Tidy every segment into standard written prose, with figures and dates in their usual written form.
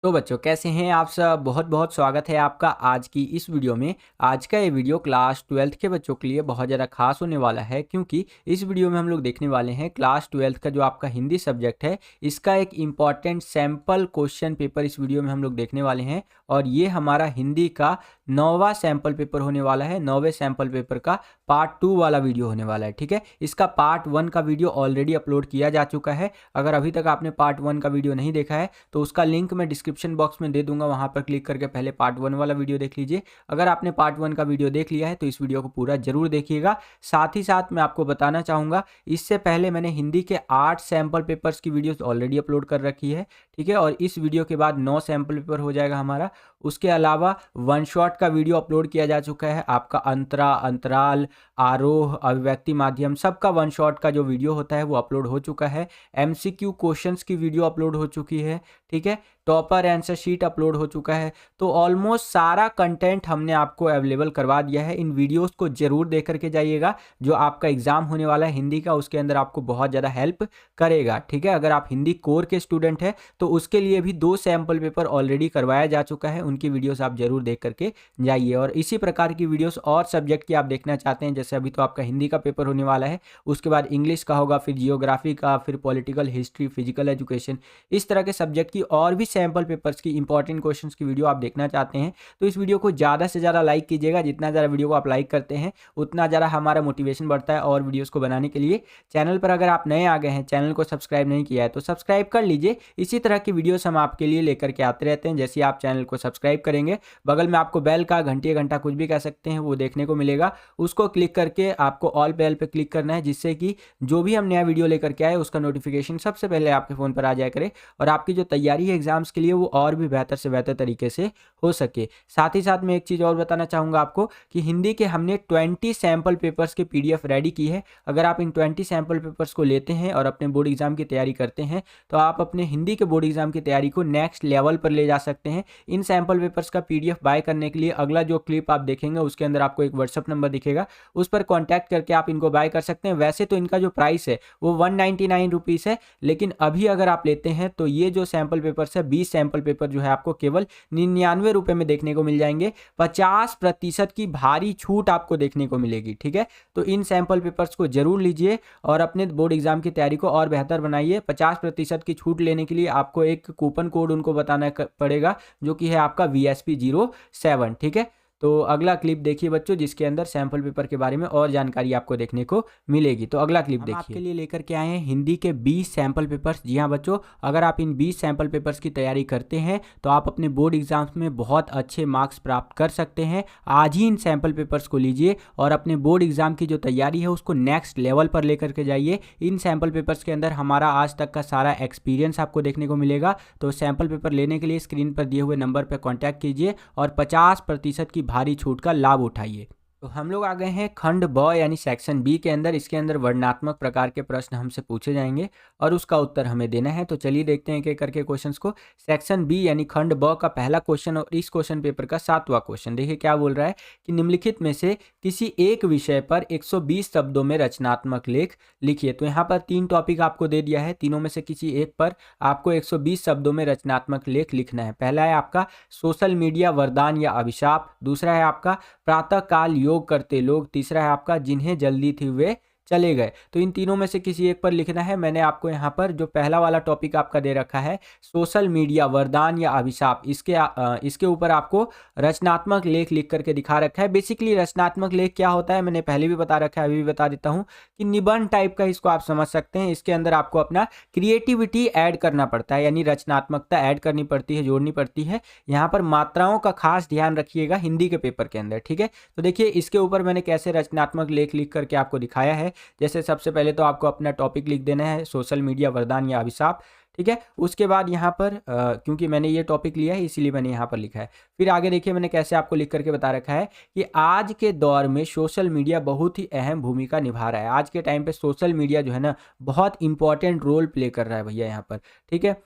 तो बच्चों कैसे हैं आप सब। बहुत बहुत स्वागत है आपका आज की इस वीडियो में। आज का ये वीडियो क्लास 12th के बच्चों के लिए बहुत ज़्यादा खास होने वाला है, क्योंकि इस वीडियो में हम लोग देखने वाले हैं क्लास 12th का जो आपका हिंदी सब्जेक्ट है इसका एक इम्पॉर्टेंट सैम्पल क्वेश्चन पेपर इस वीडियो में हम लोग देखने वाले हैं। और ये हमारा हिंदी का 9वां सैम्पल पेपर होने वाला है। 9वें सैम्पल पेपर का पार्ट 2 वाला वीडियो होने वाला है। ठीक है, इसका पार्ट 1 का वीडियो ऑलरेडी अपलोड किया जा चुका है। अगर अभी तक आपने पार्ट 1 का वीडियो नहीं देखा है तो उसका लिंक मैं डिस्क्रिप्शन बॉक्स में दे दूंगा, वहां पर क्लिक करके पहले पार्ट 1 वाला वीडियो देख लीजिए। अगर आपने पार्ट 1 का वीडियो देख लिया है तो इस वीडियो को पूरा जरूर देखिएगा। साथ ही साथ मैं आपको बताना चाहूँगा, इससे पहले मैंने हिंदी के 8 सैम्पल पेपर्स की वीडियोस ऑलरेडी अपलोड कर रखी है। ठीक है, और इस वीडियो के बाद 9 सैम्पल पेपर हो जाएगा हमारा। उसके अलावा वन शॉट का वीडियो अपलोड किया जा चुका है। आपका अंतरा, अंतराल, आरोह, अभिव्यक्ति, माध्यम, सबका वन शॉट का जो वीडियो होता है वो अपलोड हो चुका है। एमसीक्यू क्वेश्चंस की वीडियो अपलोड हो चुकी है। ठीक है, टॉपर आंसर शीट अपलोड हो चुका है। तो ऑलमोस्ट सारा कंटेंट हमने आपको अवेलेबल करवा दिया है। इन वीडियोस को जरूर देख करके जाइएगा। जो आपका एग्जाम होने वाला है हिंदी का, उसके अंदर आपको बहुत ज़्यादा हेल्प करेगा। ठीक है, अगर आप हिंदी कोर के स्टूडेंट हैं तो उसके लिए भी 2 सैम्पल पेपर ऑलरेडी करवाया जा चुका है, उनकी वीडियोस आप जरूर देख करके जाइए। और इसी प्रकार की वीडियोस और सब्जेक्ट की आप देखना चाहते हैं, जैसे अभी तो आपका हिंदी का पेपर होने वाला है, उसके बाद इंग्लिश का होगा, फिर जियोग्राफी का, फिर पॉलिटिकल, हिस्ट्री, फिजिकल एजुकेशन, इस तरह के सब्जेक्ट की और भी सैम्पल पेपर्स की इंपॉर्टेंट क्वेश्चंस की वीडियो आप देखना चाहते हैं तो इस वीडियो को ज़्यादा से ज़्यादा लाइक कीजिएगा। जितना ज़्यादा वीडियो को आप लाइक करते हैं उतना ज़्यादा हमारा मोटिवेशन बढ़ता है और वीडियोस को बनाने के लिए। चैनल पर अगर आप नए आ गए हैं, चैनल को सब्सक्राइब नहीं किया है तो सब्सक्राइब कर लीजिए। इसी तरह की वीडियोस हम आपके लिए लेकर के आते रहते हैं। जैसे आप चैनल को सब्सक्राइब करेंगे, बगल में आपको बेल का, घंटी घंटा, कुछ भी कह सकते हैं, वो देखने को मिलेगा। उसको क्लिक करके आपको ऑल बेल पे क्लिक करना है, जिससे कि जो भी हम नया वीडियो लेकर के आए उसका नोटिफिकेशन सबसे पहले आपके फ़ोन पर आ जाया करे और आपकी जो तैयारी है एग्जाम्स के लिए वो और भी बेहतर से बेहतर तरीके से हो सके। साथ ही साथ मैं एक चीज़ और बताना चाहूँगा आपको कि हिंदी के हमने 20 सैम्पल पेपर्स के पीडीएफ रेडी की है। अगर आप इन 20 सैम्पल पेपर्स को लेते हैं और अपने बोर्ड एग्जाम की तैयारी करते हैं तो आप अपने हिंदी के बोर्ड एग्जाम की तैयारी को नेक्स्ट लेवल पर ले जा सकते हैं। इन सैम्पल पेपर्स का पीडीएफ बाय करने के लिए अगला जो क्लिप आप देखेंगे उसके अंदर आपको एक व्हाट्सअप नंबर दिखेगा, उस पर कॉन्टैक्ट करके आप इनको बाय कर सकते हैं। वैसे तो इनका जो प्राइस है वो 199 रुपीज़ है, लेकिन अभी अगर आप लेते हैं तो ये जो सैम्पल पेपर्स है 20 सैम्पल पेपर जो है आपको केवल 99 रुपए में देखने को मिल जाएंगे। 50% की भारी छूट आपको देखने को मिलेगी। ठीक है, तो इन सैम्पल पेपर्स को जरूर लीजिए और अपने बोर्ड एग्जाम की तैयारी को और बेहतर बनाइए। 50% की छूट लेने के लिए आपको एक कूपन कोड उनको बताना पड़ेगा, जो कि है आपका VSP07। ठीक है, तो अगला क्लिप देखिए बच्चों, जिसके अंदर सैम्पल पेपर के बारे में और जानकारी आपको देखने को मिलेगी। तो अगला क्लिप देखिए। आपके लिए लेकर के आए हैं हिंदी के 20 सैम्पल पेपर्स। जी हाँ बच्चों, अगर आप इन 20 सैम्पल पेपर्स की तैयारी करते हैं तो आप अपने बोर्ड एग्जाम्स में बहुत अच्छे मार्क्स प्राप्त कर सकते हैं। आज ही इन सैम्पल पेपर्स को लीजिए और अपने बोर्ड एग्जाम की जो तैयारी है उसको नेक्स्ट लेवल पर लेकर के जाइए। इन सैम्पल पेपर्स के अंदर हमारा आज तक का सारा एक्सपीरियंस आपको देखने को मिलेगा। तो सैम्पल पेपर लेने के लिए स्क्रीन पर दिए हुए नंबर पर कॉन्टैक्ट कीजिए और 50% की भारी छूट का लाभ उठाइए। तो हम लोग आ गए हैं खंड ब यानी सेक्शन बी के अंदर। इसके अंदर वर्णनात्मक प्रकार के प्रश्न हमसे पूछे जाएंगे और उसका उत्तर हमें देना है। तो चलिए देखते हैं एक एक करके क्वेश्चंस को। सेक्शन बी यानी खंड ब का पहला क्वेश्चन और इस क्वेश्चन पेपर का 7वां क्वेश्चन। देखिए क्या बोल रहा है कि निम्नलिखित में से किसी एक विषय पर 120 शब्दों में रचनात्मक लेख लिखिए। तो यहाँ पर 3 टॉपिक आपको दे दिया है, तीनों में से किसी एक पर आपको 120 शब्दों में रचनात्मक लेख लिखना है। पहला है आपका सोशल मीडिया वरदान या अभिशाप, दूसरा है आपका प्रातः काल योग करते लोग, तीसरा है आपका जिन्हें जल्दी थी वे चले गए। तो इन तीनों में से किसी एक पर लिखना है। मैंने आपको यहाँ पर जो पहला वाला टॉपिक आपका दे रखा है सोशल मीडिया वरदान या अभिशाप, इसके ऊपर आपको रचनात्मक लेख लिख करके दिखा रखा है। बेसिकली रचनात्मक लेख क्या होता है मैंने पहले भी बता रखा है, अभी भी बता देता हूँ कि निबंध टाइप का इसको आप समझ सकते हैं। इसके अंदर आपको अपना क्रिएटिविटी ऐड करना पड़ता है, यानी रचनात्मकता ऐड करनी पड़ती है, जोड़नी पड़ती है। यहाँ पर मात्राओं का खास ध्यान रखिएगा हिंदी के पेपर के अंदर। ठीक है, तो देखिए इसके ऊपर मैंने कैसे रचनात्मक लेख लिख करके आपको दिखाया है। जैसे सबसे पहले तो आपको अपना टॉपिक लिख देना है सोशल मीडिया वरदान या अभिशाप। ठीक है, उसके बाद यहाँ पर क्योंकि मैंने ये टॉपिक लिया है इसीलिए मैंने यहाँ पर लिखा है। फिर आगे देखिए मैंने कैसे आपको लिख करके बता रखा है कि आज के दौर में सोशल मीडिया बहुत ही अहम भूमिका निभा रहा है। आज के टाइम पे सोशल मीडिया जो है ना बहुत इंपॉर्टेंट रोल प्ले कर रहा है भैया यहाँ पर। ठीक है,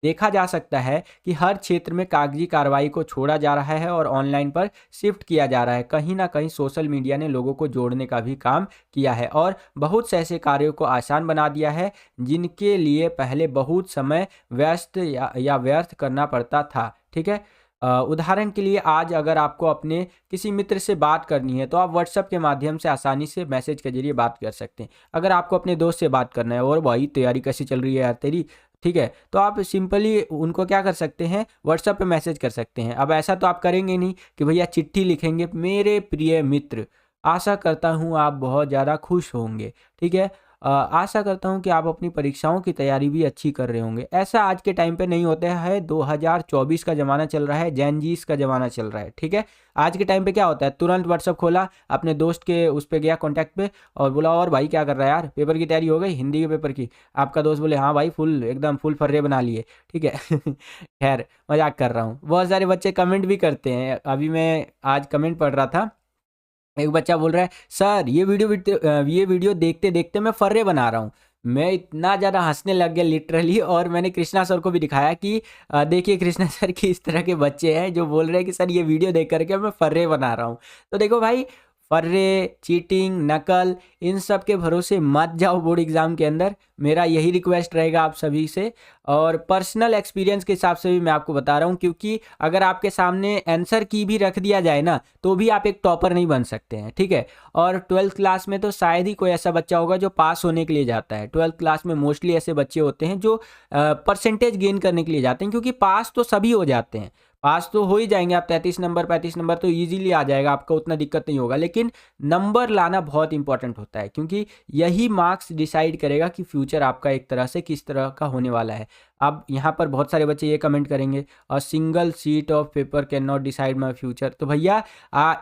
देखा जा सकता है कि हर क्षेत्र में कागजी कार्रवाई को छोड़ा जा रहा है और ऑनलाइन पर शिफ्ट किया जा रहा है। कहीं ना कहीं सोशल मीडिया ने लोगों को जोड़ने का भी काम किया है और बहुत से ऐसे कार्यों को आसान बना दिया है जिनके लिए पहले बहुत समय व्यस्त या व्यर्थ करना पड़ता था। ठीक है। उदाहरण के लिए आज अगर आपको अपने किसी मित्र से बात करनी है तो आप व्हाट्सएप के माध्यम से आसानी से मैसेज के जरिए बात कर सकते हैं। अगर आपको अपने दोस्त से बात करना है, और भाई तैयारी कैसी चल रही है यार तेरी, ठीक है, तो आप सिंपली उनको क्या कर सकते हैं, व्हाट्सएप पे मैसेज कर सकते हैं। अब ऐसा तो आप करेंगे नहीं कि भैया चिट्ठी लिखेंगे, मेरे प्रिय मित्र आशा करता हूँ आप बहुत ज़्यादा खुश होंगे। ठीक है। आशा करता हूँ कि आप अपनी परीक्षाओं की तैयारी भी अच्छी कर रहे होंगे। ऐसा आज के टाइम पे नहीं होता है। 2024 का ज़माना चल रहा है, जेन जीस का ज़माना चल रहा है। ठीक है। आज के टाइम पे क्या होता है, तुरंत व्हाट्सअप खोला, अपने दोस्त के उस पे गया कॉन्टैक्ट पे और बोला और भाई क्या कर रहा है यार, पेपर की तैयारी हो गई, हिंदी के पेपर की। आपका दोस्त बोले हाँ भाई फुल एकदम फुल फर्रे बना लिए। ठीक है। खैर मजाक कर रहा हूँ। बहुत सारे बच्चे कमेंट भी करते हैं। अभी मैं आज कमेंट पढ़ रहा था, एक बच्चा बोल रहा है सर ये वीडियो देखते देखते मैं फर्रे बना रहा हूँ। मैं इतना ज़्यादा हंसने लग गया लिटरली, और मैंने कृष्णा सर को भी दिखाया कि देखिए कृष्णा सर की इस तरह के बच्चे हैं जो बोल रहे हैं कि सर ये वीडियो देख करके मैं फर्रे बना रहा हूँ। तो देखो भाई, फर्रे, चीटिंग, नकल, इन सब के भरोसे मत जाओ बोर्ड एग्जाम के अंदर। मेरा यही रिक्वेस्ट रहेगा आप सभी से। और पर्सनल एक्सपीरियंस के हिसाब से भी मैं आपको बता रहा हूँ, क्योंकि अगर आपके सामने आंसर की भी रख दिया जाए ना तो भी आप एक टॉपर नहीं बन सकते हैं। ठीक है। और 12th क्लास में तो शायद ही कोई ऐसा बच्चा होगा जो पास होने के लिए जाता है। 12th क्लास में मोस्टली ऐसे बच्चे होते हैं जो परसेंटेज गेन करने के लिए जाते हैं, क्योंकि पास तो सभी हो जाते हैं, पास तो हो ही जाएंगे आप। 33 नंबर 35 नंबर तो इजीली आ जाएगा आपका, उतना दिक्कत नहीं होगा। लेकिन नंबर लाना बहुत इंपॉर्टेंट होता है, क्योंकि यही मार्क्स डिसाइड करेगा कि फ्यूचर आपका एक तरह से किस तरह का होने वाला है। अब यहाँ पर बहुत सारे बच्चे ये कमेंट करेंगे, a single seat of paper can not decide my future. तो भैया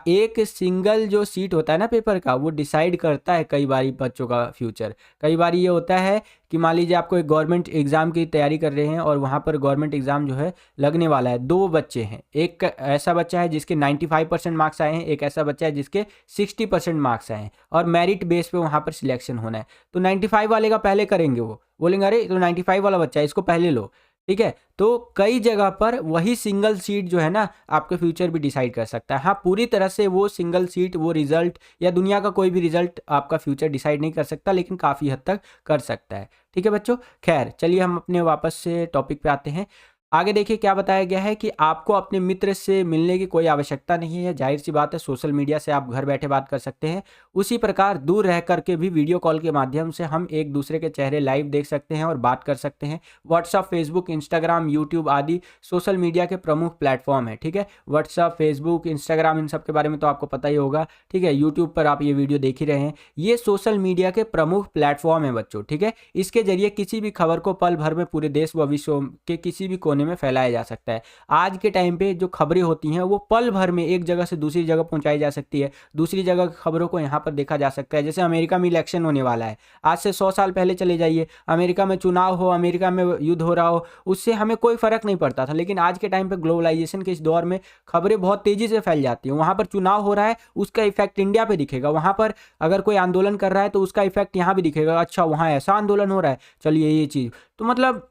एक सिंगल जो सीट होता है ना पेपर का, वो डिसाइड करता है कई बारी बच्चों का फ्यूचर। कई बार ये होता है कि मान लीजिए आपको एक गवर्नमेंट एग्जाम की तैयारी कर रहे हैं और वहाँ पर गवर्नमेंट एग्जाम जो है लगने वाला है। दो बच्चे हैं, एक ऐसा बच्चा है जिसके 95% मार्क्स आए हैं, एक ऐसा बच्चा है जिसके 60% मार्क्स आए हैं, और मेरिट बेस पे वहाँ पर सिलेक्शन होना है। तो 95 वाले का पहले करेंगे, वो बोलेंगे अरे तो 95 वाला बच्चा है इसको पहले लो। ठीक है। तो कई जगह पर वही सिंगल सीट जो है ना आपके फ्यूचर भी डिसाइड कर सकता है। हाँ, पूरी तरह से वो सिंगल सीट, वो रिजल्ट या दुनिया का कोई भी रिजल्ट आपका फ्यूचर डिसाइड नहीं कर सकता, लेकिन काफ़ी हद तक कर सकता है। ठीक है बच्चों। खैर चलिए हम अपने वापस से टॉपिक पे आते हैं। आगे देखिए क्या बताया गया है कि आपको अपने मित्र से मिलने की कोई आवश्यकता नहीं है। जाहिर सी बात है, सोशल मीडिया से आप घर बैठे बात कर सकते हैं। उसी प्रकार दूर रह करके भी वीडियो कॉल के माध्यम से हम एक दूसरे के चेहरे लाइव देख सकते हैं और बात कर सकते हैं। व्हाट्सअप, फेसबुक, इंस्टाग्राम, यूट्यूब आदि सोशल मीडिया के प्रमुख प्लेटफॉर्म है। ठीक है। व्हाट्सअप, फेसबुक, इंस्टाग्राम, इन सब के बारे में तो आपको पता ही होगा। ठीक है। यूट्यूब पर आप ये वीडियो देख ही रहे हैं। ये सोशल मीडिया के प्रमुख प्लेटफॉर्म है बच्चों। ठीक है। इसके जरिए किसी भी खबर को पल भर में पूरे देश व विश्व के किसी भी कोने में फैलाया जा सकता है। आज के टाइम पे जो खबरें होती हैं वो पल भर में एक जगह से दूसरी जगह पहुंचाई जा सकती है। दूसरी जगह की खबरों को यहाँ पर देखा जा सकता है। जैसे अमेरिका में इलेक्शन होने वाला है, आज से 100 साल पहले चले जाइए, अमेरिका में चुनाव हो, अमेरिका में युद्ध हो रहा हो, उससे हमें कोई फर्क नहीं पड़ता था। लेकिन आज के टाइम पे ग्लोबलाइजेशन के इस दौर में खबरें बहुत तेजी से फैल जाती हैं। वहाँ पर चुनाव हो रहा है, उसका इफेक्ट इंडिया पे दिखेगा। वहाँ पर अगर कोई आंदोलन कर रहा है तो उसका इफेक्ट यहाँ भी दिखेगा। अच्छा, वहाँ ऐसा आंदोलन हो रहा है, चलिए ये चीज़। तो मतलब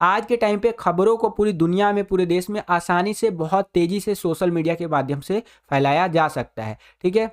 आज के टाइम पे खबरों को पूरी दुनिया में, पूरे देश में आसानी से, बहुत तेजी से सोशल मीडिया के माध्यम से फैलाया जा सकता है। ठीक है।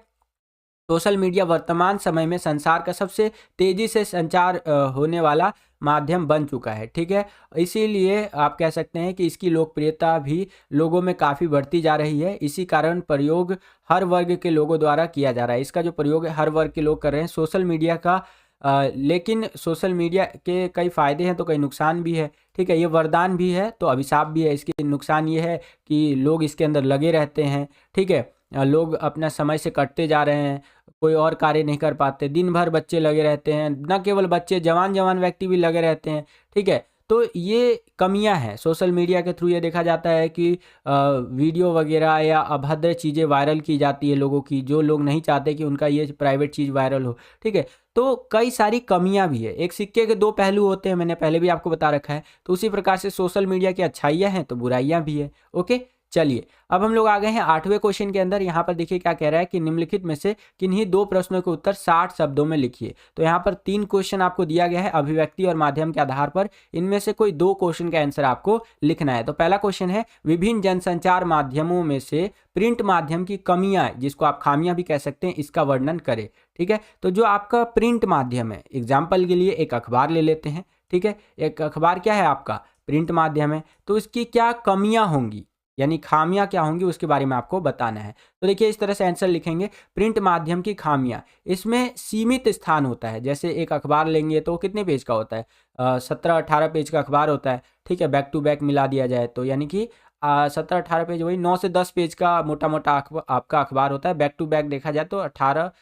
सोशल मीडिया वर्तमान समय में संसार का सबसे तेजी से संचार होने वाला माध्यम बन चुका है। ठीक है। इसीलिए आप कह सकते हैं कि इसकी लोकप्रियता भी लोगों में काफ़ी बढ़ती जा रही है। इसी कारण प्रयोग हर वर्ग के लोगों द्वारा किया जा रहा है। इसका जो प्रयोग है हर वर्ग के लोग कर रहे हैं सोशल मीडिया का। लेकिन सोशल मीडिया के कई फ़ायदे हैं तो कई नुकसान भी है। ठीक है। ये वरदान भी है तो अभिशाप भी है। इसके नुकसान ये है कि लोग इसके अंदर लगे रहते हैं। ठीक है। लोग अपना समय से कटते जा रहे हैं, कोई और कार्य नहीं कर पाते। दिन भर बच्चे लगे रहते हैं, न केवल बच्चे, जवान जवान व्यक्ति भी लगे रहते हैं। ठीक है। तो ये कमियां हैं। सोशल मीडिया के थ्रू ये देखा जाता है कि वीडियो वगैरह या अभद्र चीज़ें वायरल की जाती है लोगों की, जो लोग नहीं चाहते कि उनका ये प्राइवेट चीज़ वायरल हो। ठीक है। तो कई सारी कमियां भी है। एक सिक्के के दो पहलू होते हैं, मैंने पहले भी आपको बता रखा है। तो उसी प्रकार से सोशल मीडिया की अच्छाइयाँ हैं तो बुराइयाँ भी है। ओके। चलिए अब हम लोग आ गए हैं 8वें क्वेश्चन के अंदर। यहाँ पर देखिए क्या कह रहा है कि निम्नलिखित में से किन्हीं 2 प्रश्नों के उत्तर 60 शब्दों में लिखिए। तो यहाँ पर 3 क्वेश्चन आपको दिया गया है अभिव्यक्ति और माध्यम के आधार पर, इनमें से कोई 2 क्वेश्चन का आंसर आपको लिखना है। तो पहला क्वेश्चन है विभिन्न जनसंचार माध्यमों में से प्रिंट माध्यम की कमियां, जिसको आप खामियां भी कह सकते हैं, इसका वर्णन करें। ठीक है, तो जो आपका प्रिंट माध्यम है, एग्जाम्पल के लिए एक अखबार ले लेते हैं। ठीक है, एक अखबार क्या है आपका प्रिंट माध्यम है, तो इसकी क्या कमियां होंगी यानी खामियां क्या होंगी उसके बारे में आपको बताना है। तो देखिए इस तरह से आंसर लिखेंगे, प्रिंट माध्यम की खामियां, इसमें सीमित स्थान होता है। जैसे एक अखबार लेंगे तो कितने पेज का होता है, 17-18 पेज का अखबार होता है। ठीक है, बैक टू बैक मिला दिया जाए तो यानी कि 17-18 पेज, वही 9 से 10 पेज का मोटा मोटा आपका अखबार होता है। बैक टू बैक देखा जाए तो 18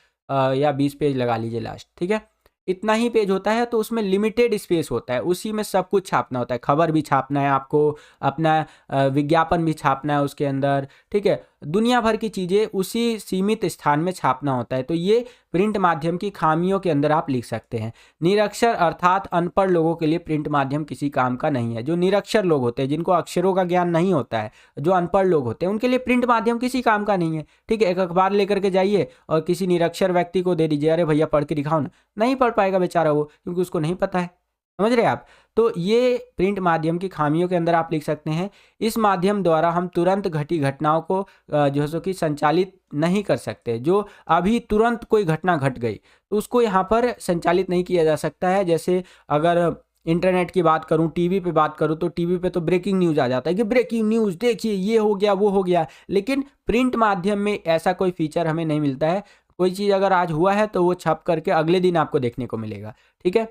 या 20 पेज लगा लीजिए लास्ट। ठीक है, इतना ही पेज होता है, तो उसमें लिमिटेड स्पेस होता है, उसी में सब कुछ छापना होता है। खबर भी छापना है आपको, अपना विज्ञापन भी छापना है उसके अंदर। ठीक है, दुनिया भर की चीज़ें उसी सीमित स्थान में छापना होता है। तो ये प्रिंट माध्यम की खामियों के अंदर आप लिख सकते हैं। निरक्षर अर्थात अनपढ़ लोगों के लिए प्रिंट माध्यम किसी काम का नहीं है। जो निरक्षर लोग होते हैं, जिनको अक्षरों का ज्ञान नहीं होता है, जो अनपढ़ लोग होते हैं, उनके लिए प्रिंट माध्यम किसी काम का नहीं है। ठीक है, एक अखबार लेकर के जाइए और किसी निरक्षर व्यक्ति को दे दीजिए, अरे भैया पढ़ के दिखाओ ना, नहीं पढ़ पाएगा बेचारा वो, क्योंकि उसको नहीं पता है। समझ रहे आप? तो ये प्रिंट माध्यम की खामियों के अंदर आप लिख सकते हैं। इस माध्यम द्वारा हम तुरंत घटी घटनाओं को जो है सो कि संचालित नहीं कर सकते। जो अभी तुरंत कोई घटना घट गई तो उसको यहाँ पर संचालित नहीं किया जा सकता है। जैसे अगर इंटरनेट की बात करूं, टीवी पे बात करूं, तो टीवी पे तो ब्रेकिंग न्यूज़ आ जाता है कि ब्रेकिंग न्यूज़ देखिए ये हो गया वो हो गया। लेकिन प्रिंट माध्यम में ऐसा कोई फीचर हमें नहीं मिलता है। कोई चीज़ अगर आज हुआ है तो वो छप करके अगले दिन आपको देखने को मिलेगा। ठीक है,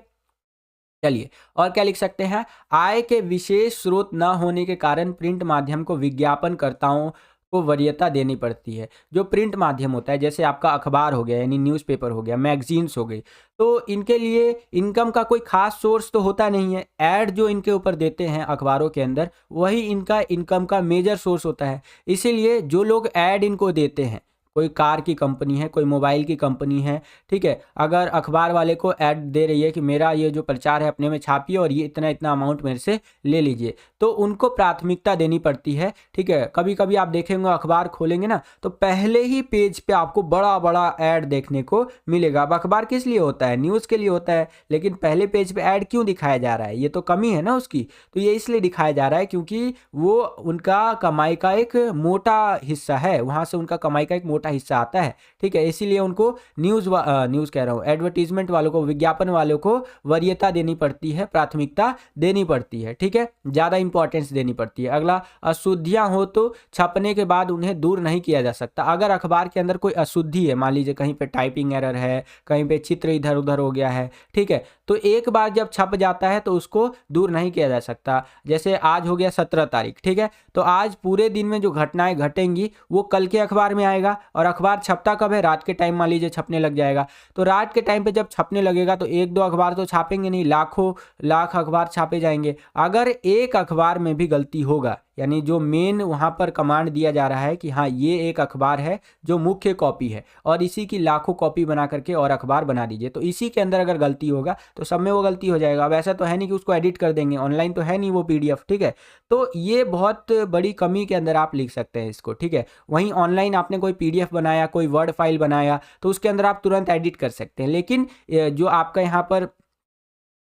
चलिए और क्या लिख सकते हैं, आय के विशेष स्रोत न होने के कारण प्रिंट माध्यम को विज्ञापनकर्ताओं को वरीयता देनी पड़ती है। जो प्रिंट माध्यम होता है, जैसे आपका अखबार हो गया यानी न्यूज़पेपर हो गया, मैगजीन्स हो गई, तो इनके लिए इनकम का कोई खास सोर्स तो होता नहीं है। ऐड जो इनके ऊपर देते हैं अखबारों के अंदर, वही इनका इनकम का मेजर सोर्स होता है। इसीलिए जो लोग ऐड इनको देते हैं, कोई कार की कंपनी है, कोई मोबाइल की कंपनी है, ठीक है, अगर अखबार वाले को ऐड दे रही है कि मेरा ये जो प्रचार है अपने में छापिए और ये इतना इतना अमाउंट मेरे से ले लीजिए, तो उनको प्राथमिकता देनी पड़ती है। ठीक है, कभी कभी आप देखेंगे अखबार खोलेंगे ना तो पहले ही पेज पे आपको बड़ा बड़ा ऐड देखने को मिलेगा। अब अखबार किस लिए होता है, न्यूज़ के लिए होता है, लेकिन पहले पेज पे ऐड क्यों दिखाया जा रहा है, ये तो कमी है ना उसकी। तो ये इसलिए दिखाया जा रहा है क्योंकि वो उनका कमाई का एक मोटा हिस्सा है, वहाँ से उनका कमाई का एक मोटा हिस्सा आता है। ठीक है, इसीलिए उनको न्यूज़ कह रहा हूँ, एडवर्टीजमेंट वालों को, विज्ञापन वालों को वरीयता देनी पड़ती है, प्राथमिकता देनी पड़ती है। ठीक है, ज़्यादा इंपॉर्टेंस देनी पड़ती है। अगला, अशुद्धियाँ हो तो छपने के बाद उन्हें दूर नहीं किया जा सकता। अगर अखबार के अंदर कोई अशुद्धि है, मान लीजिए कहीं पे टाइपिंग एरर है, कहीं पे चित्र इधर उधर हो गया है, ठीक है, तो एक बार जब छप जाता है तो उसको दूर नहीं किया जा सकता। जैसे आज हो गया 17 तारीख, ठीक है, तो आज पूरे दिन में जो घटनाएं घटेंगी वो कल के अखबार में आएगा। और अखबार छपता कब है, रात के टाइम मान लीजिए छपने लग जाएगा, तो रात के टाइम पे जब छपने लगेगा तो एक दो अखबार तो छापेंगे नहीं, लाखों लाख अखबार छापे जाएंगे। अगर एक अखबार में भी गलती होगा, यानी जो मेन वहाँ पर कमांड दिया जा रहा है कि हाँ ये एक अखबार है जो मुख्य कॉपी है और इसी की लाखों कॉपी बना करके और अखबार बना दीजिए, तो इसी के अंदर अगर गलती होगा तो सब में वो गलती हो जाएगा। अब ऐसा तो है नहीं कि उसको एडिट कर देंगे, ऑनलाइन तो है नहीं वो PDF। ठीक है, तो ये बहुत बड़ी कमी के अंदर आप लिख सकते हैं इसको। ठीक है, वहीं ऑनलाइन आपने कोई PDF बनाया, कोई वर्ड फाइल बनाया, तो उसके अंदर आप तुरंत एडिट कर सकते हैं। लेकिन जो आपका यहाँ पर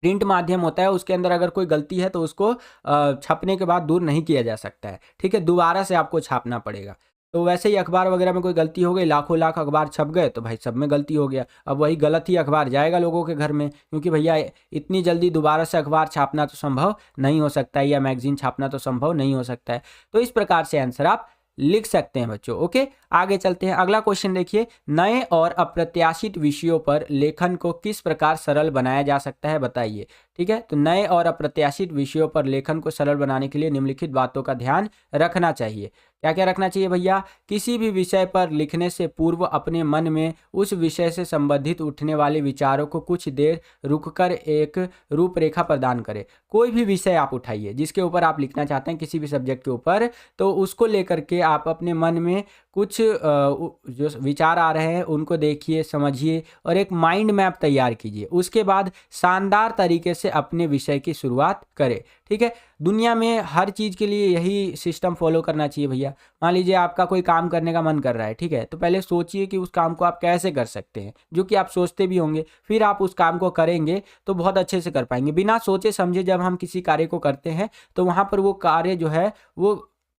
प्रिंट माध्यम होता है उसके अंदर अगर कोई गलती है तो उसको छपने के बाद दूर नहीं किया जा सकता है। ठीक है, दोबारा से आपको छापना पड़ेगा। तो वैसे ही अखबार वगैरह में कोई गलती हो गई, लाखों लाख अखबार छप गए तो भाई सब में गलती हो गया। अब वही गलत ही अखबार जाएगा लोगों के घर में, क्योंकि भैया इतनी जल्दी दोबारा से अखबार छापना तो संभव नहीं हो सकता है, या मैगजीन छापना तो संभव नहीं हो सकता है। तो इस प्रकार से आंसर आप लिख सकते हैं बच्चों। ओके, आगे चलते हैं। अगला क्वेश्चन देखिए, नए और अप्रत्याशित विषयों पर लेखन को किस प्रकार सरल बनाया जा सकता है, बताइए। ठीक है, तो नए और अप्रत्याशित विषयों पर लेखन को सरल बनाने के लिए निम्नलिखित बातों का ध्यान रखना चाहिए। क्या क्या रखना चाहिए भैया, किसी भी विषय पर लिखने से पूर्व अपने मन में उस विषय से संबंधित उठने वाले विचारों को कुछ देर रुककर एक रूपरेखा प्रदान करें। कोई भी विषय आप उठाइए जिसके ऊपर आप लिखना चाहते हैं, किसी भी सब्जेक्ट के ऊपर, तो उसको लेकर के आप अपने मन में कुछ जो विचार आ रहे हैं उनको देखिए, समझिए और एक माइंड मैप तैयार कीजिए। उसके बाद शानदार तरीके से से अपने विषय की शुरुआत करें। ठीक है, दुनिया में हर चीज़ के लिए यही सिस्टम फॉलो करना चाहिए भैया। मान लीजिए आपका कोई काम करने का मन कर रहा है, ठीक है, तो पहले सोचिए कि उस काम को आप कैसे कर सकते हैं, जो कि आप सोचते भी होंगे, फिर आप उस काम को करेंगे तो बहुत अच्छे से कर पाएंगे। बिना सोचे समझे जब हम किसी कार्य को करते हैं तो वहाँ पर वो कार्य जो है वो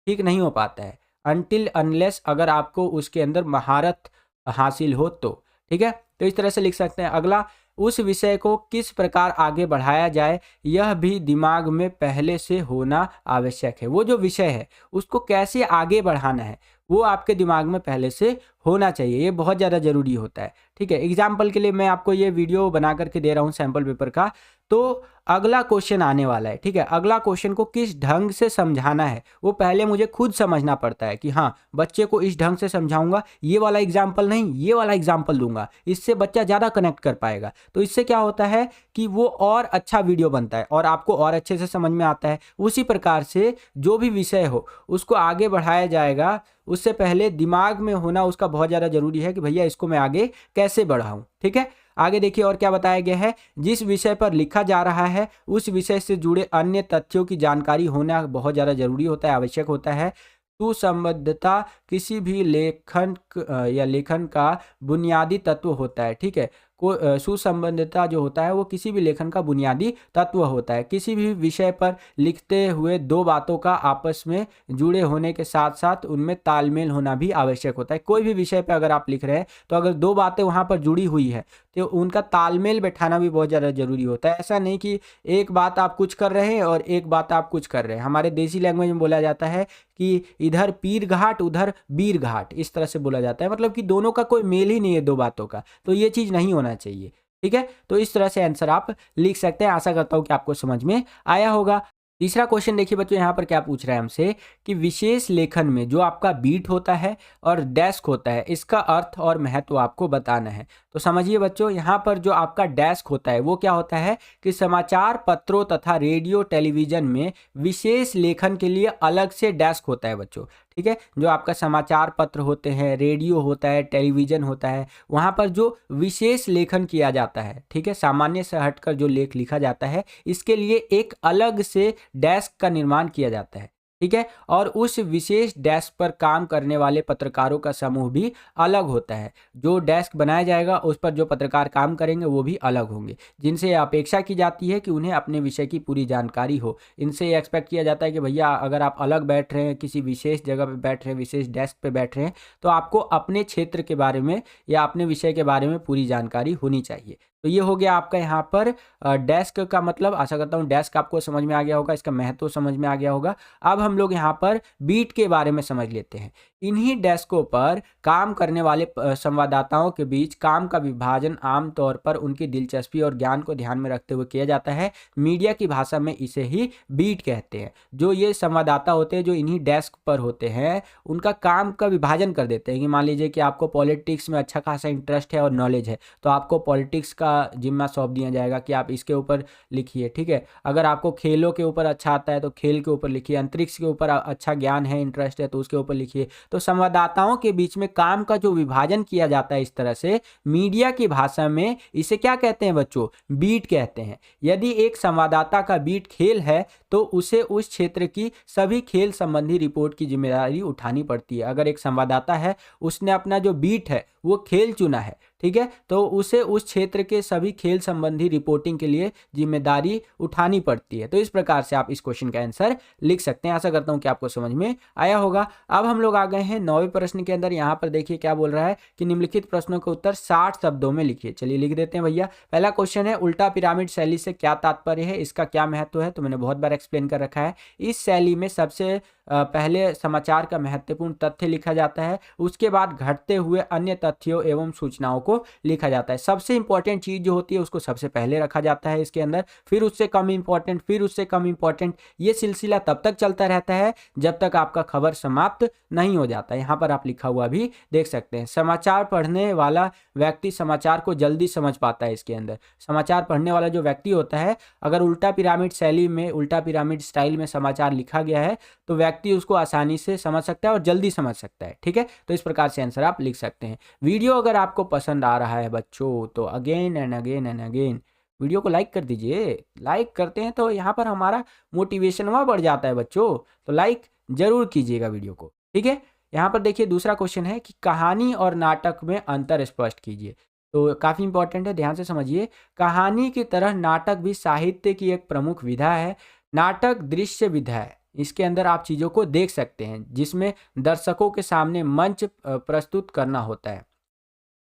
ठीक नहीं हो पाता है, अनटिल अनलेस अगर आपको उसके अंदर महारत हासिल हो तो। ठीक है, तो इस तरह से लिख सकते हैं। अगला, उस विषय को किस प्रकार आगे बढ़ाया जाए यह भी दिमाग में पहले से होना आवश्यक है। वो जो विषय है उसको कैसे आगे बढ़ाना है वो आपके दिमाग में पहले से होना चाहिए, ये बहुत ज़्यादा ज़रूरी होता है। ठीक है, एग्जाम्पल के लिए मैं आपको ये वीडियो बना करके दे रहा हूँ सैम्पल पेपर का। तो अगला क्वेश्चन आने वाला है, ठीक है, अगला क्वेश्चन को किस ढंग से समझाना है वो पहले मुझे खुद समझना पड़ता है कि हाँ बच्चे को इस ढंग से समझाऊंगा, ये वाला एग्जाम्पल नहीं ये वाला एग्जाम्पल दूंगा, इससे बच्चा ज़्यादा कनेक्ट कर पाएगा। तो इससे क्या होता है कि वो और अच्छा वीडियो बनता है और आपको और अच्छे से समझ में आता है। उसी प्रकार से जो भी विषय हो उसको आगे बढ़ाया जाएगा, उससे पहले दिमाग में होना उसका बहुत ज़्यादा जरूरी है कि भैया इसको मैं आगे कैसे बढ़ाऊं। ठीक है, आगे देखिए और क्या बताया गया है। जिस विषय पर लिखा जा रहा है उस विषय से जुड़े अन्य तथ्यों की जानकारी होना बहुत ज़्यादा जरूरी होता है, आवश्यक होता है। सुसंबद्धता किसी भी लेखन का बुनियादी तत्व होता है। ठीक है, सुसंबद्धता जो होता है वो किसी भी लेखन का बुनियादी तत्व होता है। किसी भी विषय पर लिखते हुए दो बातों का आपस में जुड़े होने के साथ साथ उनमें तालमेल होना भी आवश्यक होता है। कोई भी विषय पर अगर आप लिख रहे हैं तो अगर दो बातें वहाँ पर जुड़ी हुई है तो उनका तालमेल बैठाना भी बहुत ज़्यादा जरूरी होता है। ऐसा नहीं कि एक बात आप कुछ कर रहे हैं और एक बात आप कुछ कर रहे हैं। हमारे देसी लैंग्वेज में बोला जाता है कि इधर पीर घाट उधर बीर घाट, इस तरह से बोला जाता है, मतलब कि दोनों का कोई मेल ही नहीं है दो बातों का, तो ये चीज़ नहीं होना चाहिए। ठीक है, तो इस तरह से आंसर आप लिख सकते हैं। आशा करता हूँ कि आपको समझ में आया होगा। तीसरा क्वेश्चन देखिए बच्चों, यहाँ पर क्या पूछ रहा है हमसे कि विशेष लेखन में जो आपका बीट होता है और डेस्क होता है इसका अर्थ और महत्व आपको बताना है। तो समझिए बच्चों, यहाँ पर जो आपका डेस्क होता है वो क्या होता है कि समाचार पत्रों तथा रेडियो टेलीविजन में विशेष लेखन के लिए अलग से डेस्क होता है बच्चों। ठीक है, जो आपका समाचार पत्र होते हैं, रेडियो होता है, टेलीविजन होता है, वहाँ पर जो विशेष लेखन किया जाता है, ठीक है, सामान्य से हटकर जो लेख लिखा जाता है, इसके लिए एक अलग से डेस्क का निर्माण किया जाता है। ठीक है, और उस विशेष डेस्क पर काम करने वाले पत्रकारों का समूह भी अलग होता है। जो डेस्क बनाया जाएगा उस पर जो पत्रकार काम करेंगे वो भी अलग होंगे, जिनसे अपेक्षा की जाती है कि उन्हें अपने विषय की पूरी जानकारी हो। इनसे एक्सपेक्ट किया जाता है कि भैया अगर आप अलग बैठ रहे हैं, किसी विशेष जगह पे बैठ रहे हैं, विशेष डेस्क पे बैठ रहे हैं, तो आपको अपने क्षेत्र के बारे में या अपने विषय के बारे में पूरी जानकारी होनी चाहिए। तो ये हो गया आपका यहाँ पर डेस्क का मतलब। आशा करता हूँ डेस्क आपको समझ में आ गया होगा, इसका महत्व समझ में आ गया होगा। अब हम लोग यहाँ पर बीट के बारे में समझ लेते हैं। इन्हीं डेस्कों पर काम करने वाले संवाददाताओं के बीच काम का विभाजन आमतौर पर उनकी दिलचस्पी और ज्ञान को ध्यान में रखते हुए किया जाता है। मीडिया की भाषा में इसे ही बीट कहते हैं। जो ये संवाददाता होते हैं जो इन्हीं डेस्क पर होते हैं उनका काम का विभाजन कर देते हैं कि मान लीजिए कि आपको पॉलिटिक्स में अच्छा खासा इंटरेस्ट है और नॉलेज है, तो आपको पॉलिटिक्स का जिम्मा सौंप दिया जाएगा कि आप इसके ऊपर लिखिए। ठीक है, अगर आपको खेलों के ऊपर अच्छा आता है तो खेल के ऊपर लिखिए, अंतरिक्ष के ऊपर अच्छा ज्ञान है, इंटरेस्ट है तो उसके ऊपर लिखिए। तो संवाददाताओं के बीच में काम का जो विभाजन किया जाता है इस तरह से, मीडिया की भाषा में इसे क्या कहते हैं बच्चों, बीट कहते हैं। यदि एक संवाददाता का बीट खेल है तो उसे उस क्षेत्र की सभी खेल संबंधी रिपोर्ट की जिम्मेदारी उठानी पड़ती है। अगर एक संवाददाता है उसने अपना जो बीट है वो खेल चुना है, ठीक है, तो उसे उस क्षेत्र के सभी खेल संबंधी रिपोर्टिंग के लिए जिम्मेदारी उठानी पड़ती है। तो इस प्रकार से आप इस क्वेश्चन का आंसर लिख सकते हैं। आशा करता हूं कि आपको समझ में आया होगा। अब हम लोग आ गए हैं 9वें प्रश्न के अंदर। यहाँ पर देखिए क्या बोल रहा है कि निम्नलिखित प्रश्नों का उत्तर 60 शब्दों में लिखिए। चलिए लिख देते हैं भैया। पहला क्वेश्चन है उल्टा पिरामिड शैली से क्या तात्पर्य है, इसका क्या महत्व है। तो मैंने बहुत बार एक्सप्लेन कर रखा है। इस शैली में सबसे पहले समाचार का महत्वपूर्ण तथ्य लिखा जाता है, उसके बाद घटते हुए अन्य तथ्यों एवं सूचनाओं को लिखा जाता है। सबसे इंपॉर्टेंट चीज जो होती है उसको सबसे पहले रखा जाता है इसके अंदर, फिर उससे कम इंपॉर्टेंट, फिर उससे कम इंपॉर्टेंट। ये सिलसिला तब तक चलता रहता है जब तक आपका खबर समाप्त नहीं हो जाता। यहाँ पर आप लिखा हुआ भी देख सकते हैं। समाचार पढ़ने वाला व्यक्ति समाचार को जल्दी समझ पाता है। इसके अंदर समाचार पढ़ने वाला जो व्यक्ति होता है, अगर उल्टा पिरामिड शैली में, उल्टा पिरामिड स्टाइल में समाचार लिखा गया है तो व्यक्ति उसको आसानी से समझ सकता है और जल्दी समझ सकता है। ठीक है, तो इस प्रकार से आंसर आप लिख सकते हैं। वीडियो अगर आपको पसंद आ रहा है बच्चों तो अगेन एंड अगेन वीडियो को लाइक कर दीजिए। लाइक करते हैं तो यहाँ पर हमारा मोटिवेशन वहाँ बढ़ जाता है बच्चों। तो लाइक ज़रूर कीजिएगा वीडियो को, ठीक है। यहाँ पर देखिए दूसरा क्वेश्चन है कि कहानी और नाटक में अंतर स्पष्ट कीजिए। तो काफ़ी इंपॉर्टेंट है, ध्यान से समझिए। कहानी की तरह नाटक भी साहित्य की एक प्रमुख विधा है। नाटक दृश्य विधा है, इसके अंदर आप चीज़ों को देख सकते हैं, जिसमें दर्शकों के सामने मंच प्रस्तुत करना होता है।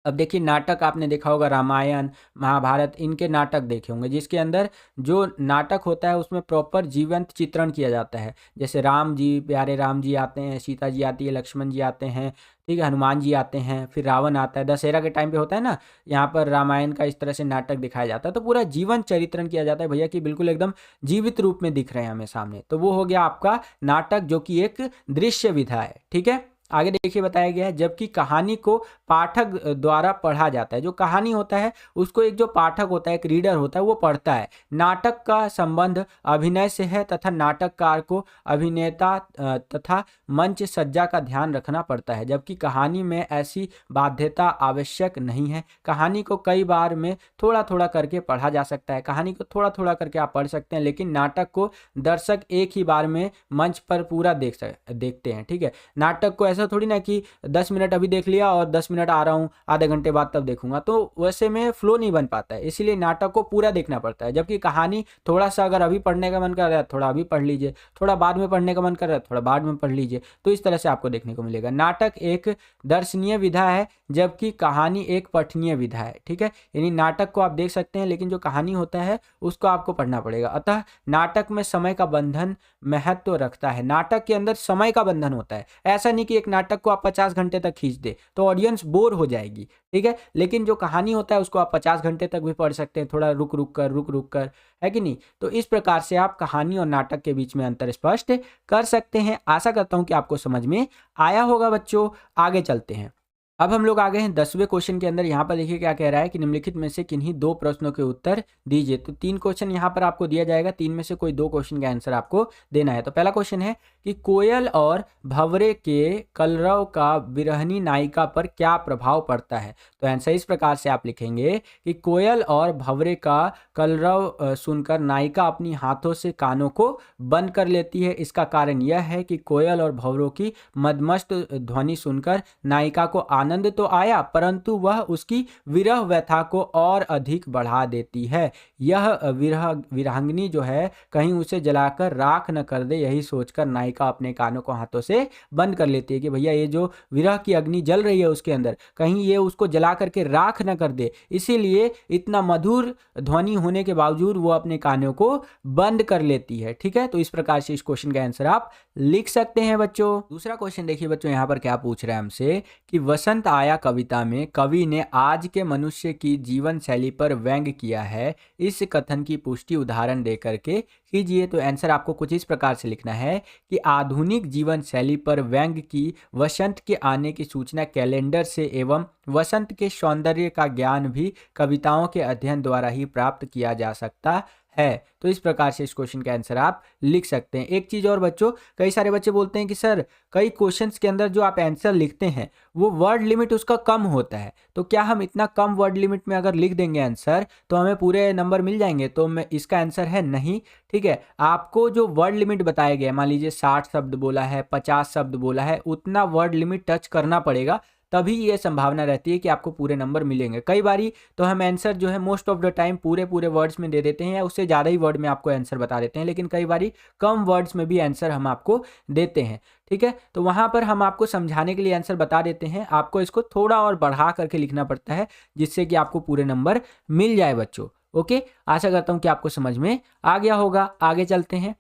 अब देखिए नाटक आपने देखा होगा, रामायण, महाभारत, इनके नाटक देखे होंगे, जिसके अंदर जो नाटक होता है उसमें प्रॉपर जीवंत चित्रण किया जाता है। जैसे राम जी, प्यारे राम जी आते हैं, सीता जी आती है, लक्ष्मण जी आते हैं, ठीक है, हनुमान जी आते हैं, फिर रावण आता है। दशहरा के टाइम पे होता है ना, यहाँ पर रामायण का इस तरह से नाटक दिखाया जाता है। तो पूरा जीवन चरित्रण किया जाता है भैया, कि बिल्कुल एकदम जीवित रूप में दिख रहे हैं हमें सामने। तो वो हो गया आपका नाटक, जो कि एक दृश्य विधा है, ठीक है। आगे देखिए बताया गया है, जबकि कहानी को पाठक द्वारा पढ़ा जाता है। जो कहानी होता है उसको एक जो पाठक होता है, एक रीडर होता है, वो पढ़ता है। नाटक का संबंध अभिनय से है तथा नाटककार को अभिनेता तथा मंच सज्जा का ध्यान रखना पड़ता है, जबकि कहानी में ऐसी बाध्यता आवश्यक नहीं है। कहानी को कई बार में थोड़ा थोड़ा करके पढ़ा जा सकता है, कहानी को थोड़ा थोड़ा करके आप पढ़ सकते हैं, लेकिन नाटक को दर्शक एक ही बार में मंच पर पूरा देखते हैं, ठीक है। नाटक को ऐसा थोड़ी ना कि 10 मिनट अभी देख लिया और 10 मिनट आ रहा हूँ, आधे घंटे बाद तब देखूंगा, तो वैसे में फ्लो नहीं बन पाता है। इसीलिए नाटक को पूरा देखना पड़ता है। जबकि कहानी थोड़ा सा अगर अभी पढ़ने का मन कर रहा है थोड़ा अभी पढ़ लीजिए, थोड़ा बाद में पढ़ने का मन कर रहा है थोड़ा बाद में पढ़ लीजिए, तो इस तरह से आपको देखने को मिलेगा। नाटक एक दर्शनीय विधा है, जबकि कहानी एक पठनीय विधा है, ठीक है। यानी नाटक को आप देख सकते हैं, लेकिन जो कहानी होता है उसको आपको पढ़ना पड़ेगा। अतः नाटक में समय का बंधन महत्व रखता है। नाटक के अंदर समय का बंधन होता है। ऐसा नहीं कि एक नाटक को आप 50 घंटे तक खींच दे तो ऑडियंस बोर हो जाएगी, ठीक है। लेकिन जो कहानी होता है उसको आप 50 घंटे तक भी पढ़ सकते हैं, थोड़ा रुक रुक कर, है कि नहीं। तो इस प्रकार से आप कहानी और नाटक के बीच में अंतर स्पष्ट कर सकते हैं। आशा करता हूं कि आपको समझ में आया होगा बच्चों। आगे चलते हैं। अब हम लोग आ गए हैं 10वें क्वेश्चन के अंदर। यहाँ पर देखिए क्या कह रहा है कि निम्नलिखित में से किन्हीं 2 प्रश्नों के उत्तर दीजिए। तो 3 क्वेश्चन यहाँ पर आपको दिया जाएगा, 3 में से कोई 2 क्वेश्चन का आंसर आपको देना है। तो पहला क्वेश्चन है कि कोयल और भंवरे के कलरव का विरहिणी नायिका पर क्या प्रभाव पड़ता है। तो आंसर इस प्रकार से आप लिखेंगे कि कोयल और भंवरे का कलरव सुनकर नायिका अपनी हाथों से कानों को बंद कर लेती है। इसका कारण यह है कि कोयल और भंवरों की मदमस्त ध्वनि सुनकर नायिका को आनंद तो आया, परंतु वह उसकी विरह व्यथा को और अधिक बढ़ा देती है। यह विरहांगिनी जो है कहीं उसे जलाकर राख न कर दे, यही सोचकर नायिका अपने कानों को हाथों से बंद कर लेती है कि भैया ये जो विरह की अग्नि जल रही है उसके अंदर कहीं ये उसको जला करके राख न कर दे, इसीलिए इतना मधुर ध्वनि होने के बावजूद वो अपने कानों को बंद कर लेती है, ठीक है। तो इस प्रकार से इस क्वेश्चन का आंसर आप लिख सकते हैं बच्चों। दूसरा क्वेश्चन देखिए बच्चों, यहाँ पर क्या पूछ रहा है हमसे कि वसंत आया कविता में कवि ने आज के मनुष्य की जीवन शैली पर व्यंग किया है। इस कथन की पुष्टि उदाहरण दे करके कीजिए। तो आंसर आपको कुछ इस प्रकार से लिखना है कि आधुनिक जीवन शैली पर व्यंग की वसंत के आने की सूचना कैलेंडर से एवं वसंत के सौंदर्य का ज्ञान भी कविताओं के अध्ययन द्वारा ही प्राप्त किया जा सकता है। तो इस प्रकार से इस क्वेश्चन का आंसर आप लिख सकते हैं। एक चीज़ और बच्चों, कई सारे बच्चे बोलते हैं कि सर कई क्वेश्चंस के अंदर जो आप आंसर लिखते हैं वो वर्ड लिमिट उसका कम होता है, तो क्या हम इतना कम वर्ड लिमिट में अगर लिख देंगे आंसर तो हमें पूरे नंबर मिल जाएंगे। तो मैं इसका आंसर है नहीं, ठीक है। आपको जो वर्ड लिमिट बताया गया है, मान लीजिए 60 शब्द बोला है, 50 शब्द बोला है, उतना वर्ड लिमिट टच करना पड़ेगा, तभी ये संभावना रहती है कि आपको पूरे नंबर मिलेंगे। कई बारी तो हम आंसर जो है मोस्ट ऑफ द टाइम पूरे वर्ड्स में दे देते हैं या उससे ज़्यादा ही वर्ड में आपको आंसर बता देते हैं, लेकिन कई बारी कम वर्ड्स में भी आंसर हम आपको देते हैं, ठीक है। तो वहाँ पर हम आपको समझाने के लिए आंसर बता देते हैं, आपको इसको थोड़ा और बढ़ा करके लिखना पड़ता है जिससे कि आपको पूरे नंबर मिल जाए बच्चों। ओके, आशा करता हूँ कि आपको समझ में आ गया होगा। आगे चलते हैं।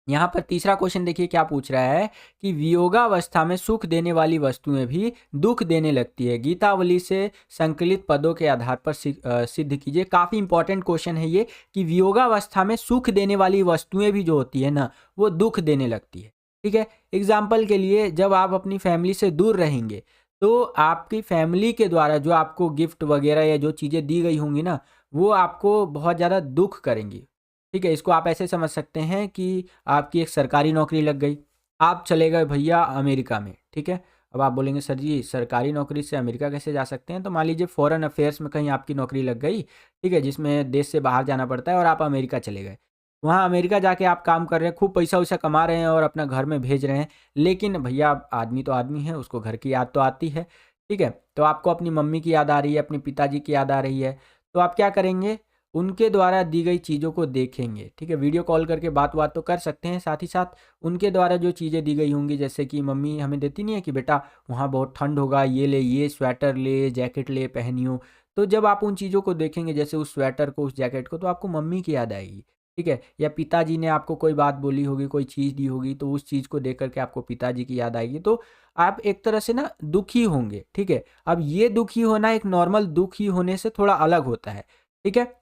यहाँ पर तीसरा क्वेश्चन देखिए क्या पूछ रहा है कि वियोगावस्था में सुख देने वाली वस्तुएं भी दुख देने लगती है। गीतावली से संकलित पदों के आधार पर सिद्ध कीजिए। काफ़ी इंपॉर्टेंट क्वेश्चन है ये कि वियोगावस्था में सुख देने वाली वस्तुएं भी जो होती है ना वो दुख देने लगती है, ठीक है। एग्जाम्पल के लिए, जब आप अपनी फैमिली से दूर रहेंगे तो आपकी फैमिली के द्वारा जो आपको गिफ्ट वगैरह या जो चीज़ें दी गई होंगी ना वो आपको बहुत ज़्यादा दुख करेंगी, ठीक है। इसको आप ऐसे समझ सकते हैं कि आपकी एक सरकारी नौकरी लग गई, आप चले गए भैया अमेरिका में, ठीक है। अब आप बोलेंगे सर जी सरकारी नौकरी से अमेरिका कैसे जा सकते हैं? तो मान लीजिए फॉरेन अफेयर्स में कहीं आपकी नौकरी लग गई, ठीक है, जिसमें देश से बाहर जाना पड़ता है और आप अमेरिका चले गए। वहाँ अमेरिका जाके आप काम कर रहे हैं, खूब पैसा-वैसा कमा रहे हैं और अपना घर में भेज रहे हैं। लेकिन भैया आदमी तो आदमी है, उसको घर की याद तो आती है, ठीक है? तो आपको अपनी मम्मी की याद आ रही है, अपने पिताजी की याद आ रही है, तो आप क्या करेंगे? उनके द्वारा दी गई चीज़ों को देखेंगे, ठीक है? वीडियो कॉल करके बात-वात तो कर सकते हैं, साथ ही साथ उनके द्वारा जो चीज़ें दी गई होंगी, जैसे कि मम्मी हमें देती नहीं है कि बेटा वहाँ बहुत ठंड होगा, ये ले, ये स्वेटर ले, जैकेट ले, पहनियो। तो जब आप उन चीज़ों को देखेंगे, जैसे उस स्वेटर को, उस जैकेट को, तो आपको मम्मी की याद आएगी, ठीक है? या पिताजी ने आपको कोई बात बोली होगी, कोई चीज़ दी होगी, तो उस चीज़ को देख कर के आपको पिताजी की याद आएगी। तो आप एक तरह से ना दुखी होंगे, ठीक है? अब ये दुखी होना एक नॉर्मल दुखी होने से थोड़ा अलग होता है, ठीक है?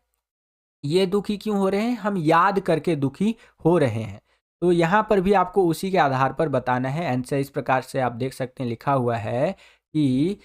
ये दुखी क्यों हो रहे हैं? हम याद करके दुखी हो रहे हैं। तो यहाँ पर भी आपको उसी के आधार पर बताना है। आंसर इस प्रकार से आप देख सकते हैं, लिखा हुआ है कि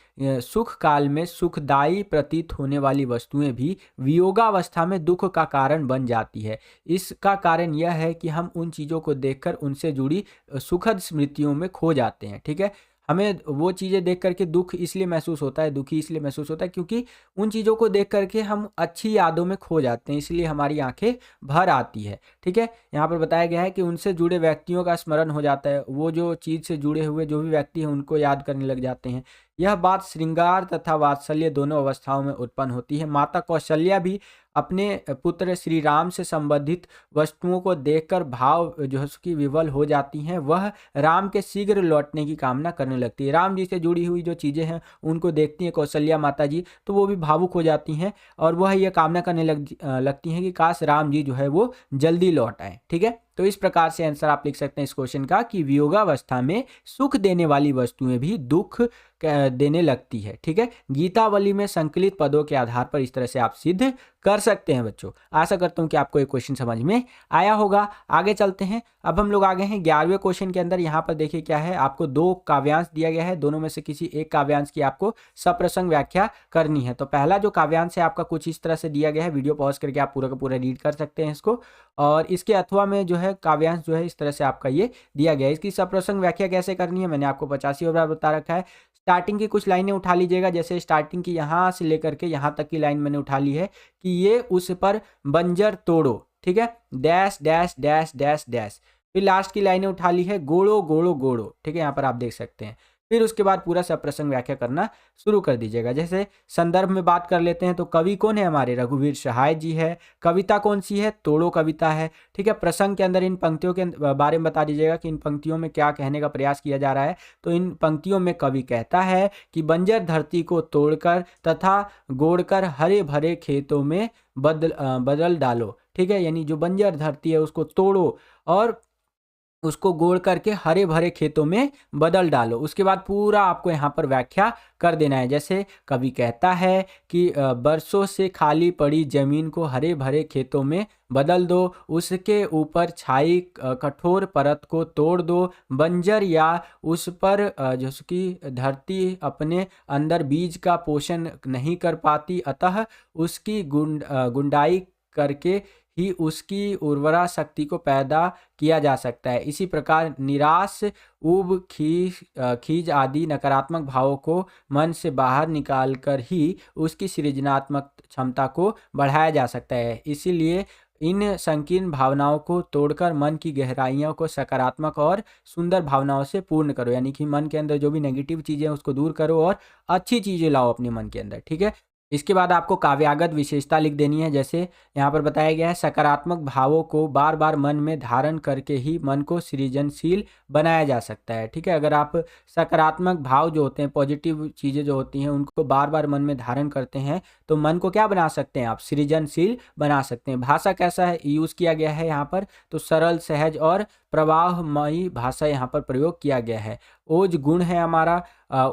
सुख काल में सुखदायी प्रतीत होने वाली वस्तुएँ भी वियोगावस्था में दुःख का कारण बन जाती है। इसका कारण यह है कि हम उन चीज़ों को देखकर उनसे जुड़ी सुखद स्मृतियों में खो जाते हैं, ठीक है? हमें वो चीज़ें देख कर के दुःख इसलिए महसूस होता है, दुखी इसलिए महसूस होता है क्योंकि उन चीज़ों को देख कर के हम अच्छी यादों में खो जाते हैं, इसलिए हमारी आँखें भर आती है, ठीक है? यहाँ पर बताया गया है कि उनसे जुड़े व्यक्तियों का स्मरण हो जाता है, वो जो चीज़ से जुड़े हुए जो भी व्यक्ति हैं, उनको याद करने लग जाते हैं। यह बात श्रृंगार तथा वात्सल्य दोनों अवस्थाओं में उत्पन्न होती है। माता कौशल्या भी अपने पुत्र श्री राम से संबंधित वस्तुओं को देखकर भाव जो है उसकी विवल हो जाती हैं। वह राम के शीघ्र लौटने की कामना करने लगती है। राम जी से जुड़ी हुई जो चीज़ें हैं, उनको देखती हैं कौशल्या माता जी, तो वो भी भावुक हो जाती हैं और वह ये कामना करने लगती हैं कि काश राम जी जो है वो जल्दी लौट आएँ, ठीक है? तो इस प्रकार से आंसर आप लिख सकते हैं इस क्वेश्चन का कि वियोगावस्था में सुख देने वाली वस्तुएं भी दुःख देने लगती है, ठीक है? गीतावली में संकलित पदों के आधार पर इस तरह से आप सिद्ध कर सकते हैं बच्चों। आशा करता हूँ कि आपको ये क्वेश्चन समझ में आया होगा। आगे चलते हैं। अब हम लोग आ गए हैं 11वें क्वेश्चन के अंदर। यहाँ पर देखिए क्या है, आपको 2 काव्यांश दिया गया है, दोनों में से किसी एक काव्यांश की आपको सप्रसंग व्याख्या करनी है। तो पहला जो काव्यांश है आपका कुछ इस तरह से दिया गया है, वीडियो पॉज करके आप पूरा का पूरा रीड कर सकते हैं इसको। और इसके अथवा में जो है काव्यांश जो है इस तरह से आपका ये दिया गया है। इसकी सप्रसंग व्याख्या कैसे करनी है मैंने आपको 85 बार बता रखा है। स्टार्टिंग की कुछ लाइनें उठा लीजिएगा, जैसे स्टार्टिंग की यहाँ से लेकर के यहाँ तक की लाइन मैंने उठा ली है कि ये उस पर बंजर तोड़ो, ठीक है? Dash dash dash dash dash. फिर लास्ट की लाइनें उठा ली है, गोड़ो गोड़ो गोड़ो, ठीक है? यहाँ पर आप देख सकते हैं। फिर उसके बाद पूरा सप्रसंग व्याख्या करना शुरू कर दीजिएगा। जैसे संदर्भ में बात कर लेते हैं तो कवि कौन है हमारे? रघुवीर सहाय जी है। कविता कौन सी है? तोड़ो कविता है, ठीक है? प्रसंग के अंदर इन पंक्तियों के बारे में बता दीजिएगा कि इन पंक्तियों में क्या कहने का प्रयास किया जा रहा है। तो इन पंक्तियों में कवि कहता है कि बंजर धरती को तोड़कर तथा गोड़कर हरे भरे खेतों में बदल डालो, ठीक है? यानी जो बंजर धरती है उसको तोड़ो और उसको गोड़ करके हरे भरे खेतों में बदल डालो। उसके बाद पूरा आपको यहाँ पर व्याख्या कर देना है। जैसे कवि कहता है कि बरसों से खाली पड़ी जमीन को हरे भरे खेतों में बदल दो, उसके ऊपर छाई कठोर परत को तोड़ दो, बंजर या उस पर जिसकी धरती अपने अंदर बीज का पोषण नहीं कर पाती, अतः उसकी गुंडाई करके ही उसकी उर्वरा शक्ति को पैदा किया जा सकता है। इसी प्रकार निराश, ऊब, खीज आदि नकारात्मक भावों को मन से बाहर निकालकर ही उसकी सृजनात्मक क्षमता को बढ़ाया जा सकता है। इसीलिए इन संकीर्ण भावनाओं को तोड़कर मन की गहराइयों को सकारात्मक और सुंदर भावनाओं से पूर्ण करो। यानी कि मन के अंदर जो भी नेगेटिव चीज़ें हैं उसको दूर करो और अच्छी चीज़ें लाओ अपने मन के अंदर, ठीक है? इसके बाद आपको काव्यागत विशेषता लिख देनी है। जैसे यहाँ पर बताया गया है, सकारात्मक भावों को बार बार मन में धारण करके ही मन को सृजनशील बनाया जा सकता है, ठीक है? अगर आप सकारात्मक भाव जो होते हैं, पॉजिटिव चीज़ें जो होती हैं, उनको बार बार मन में धारण करते हैं तो मन को क्या बना सकते हैं आप? सृजनशील बना सकते हैं। भाषा कैसा है यूज़ किया गया है यहाँ पर? तो सरल, सहज और प्रवाहमयी भाषा यहाँ पर प्रयोग किया गया है। ओज गुण है हमारा,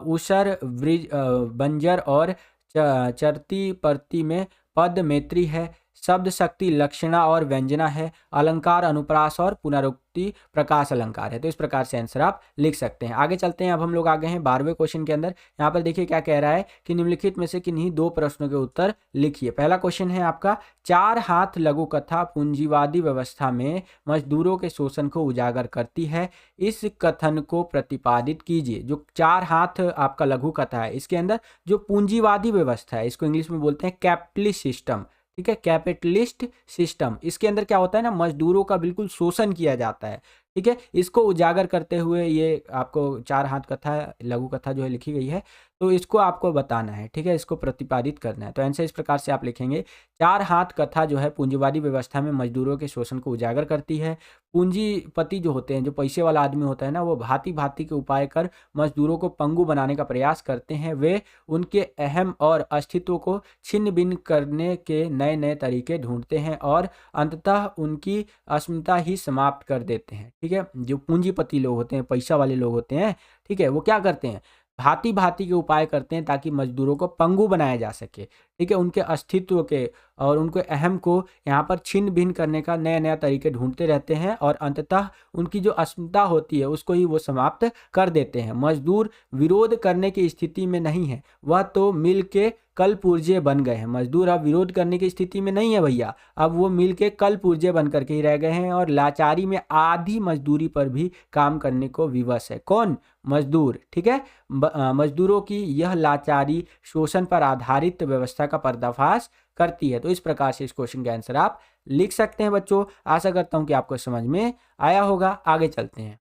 ऊसर, बंजर और चरती परती में पद मैत्री है। शब्द शक्ति लक्षणा और व्यंजना है, अलंकार अनुप्रास और पुनरुक्ति प्रकाश अलंकार है। तो इस प्रकार से आंसर आप लिख सकते हैं। आगे चलते हैं। अब हम लोग आ गए हैं 12वें क्वेश्चन के अंदर। यहाँ पर देखिए क्या कह रहा है कि निम्नलिखित में से किन्हीं दो प्रश्नों के उत्तर लिखिए। पहला क्वेश्चन है आपका, चार हाथ लघु कथा पूंजीवादी व्यवस्था में मजदूरों के शोषण को उजागर करती है, इस कथन को प्रतिपादित कीजिए। जो चार हाथ आपका लघु कथा है, इसके अंदर जो पूंजीवादी व्यवस्था है, इसको इंग्लिश में बोलते हैं कैपिटलिस्ट सिस्टम, ठीक है, कैपिटलिस्ट सिस्टम। इसके अंदर क्या होता है ना, मजदूरों का बिल्कुल शोषण किया जाता है, ठीक है। इसको उजागर करते हुए ये आपको चार हाथ कथा लघु कथा जो है लिखी गई है, तो इसको आपको बताना है, ठीक है, इसको प्रतिपादित करना है। तो आंसर इस प्रकार से आप लिखेंगे, चार हाथ कथा जो है पूंजीवादी व्यवस्था में मजदूरों के शोषण को उजागर करती है। पूंजीपति जो होते हैं, जो पैसे वाला आदमी होता है ना, वो भांति भांति के उपाय कर मजदूरों को पंगु बनाने का प्रयास करते हैं। वे उनके अहम और अस्तित्व को छिन्न भिन्न करने के नए नए तरीके ढूंढते हैं और अंततः उनकी अस्मिता ही समाप्त कर देते हैं, ठीक है। जो पूंजीपति लोग होते हैं, पैसा वाले लोग होते हैं, ठीक है, वो क्या करते हैं, भांति भांति के उपाय करते हैं ताकि मजदूरों को पंगु बनाया जा सके, ठीक है। उनके अस्तित्व के और उनके अहम को यहाँ पर छिन्न भिन्न करने का नया नया तरीके ढूंढते रहते हैं और अंततः उनकी जो अस्मिता होती है उसको ही वो समाप्त कर देते हैं। मजदूर विरोध करने की स्थिति में नहीं है, वह तो मिल के कल पुर्जे बन गए हैं। मजदूर अब विरोध करने की स्थिति में नहीं है भैया, अब वो मिल के कल पुर्जे बन करके ही रह गए हैं और लाचारी में आधी मजदूरी पर भी काम करने को विवश है। कौन? मजदूर, ठीक है। मजदूरों की यह लाचारी शोषण पर आधारित व्यवस्था का पर्दाफाश करती है। तो इस प्रकार से इस क्वेश्चन का आंसर आप लिख सकते हैं बच्चों। आशा करता हूं कि आपको समझ में आया होगा। आगे चलते हैं।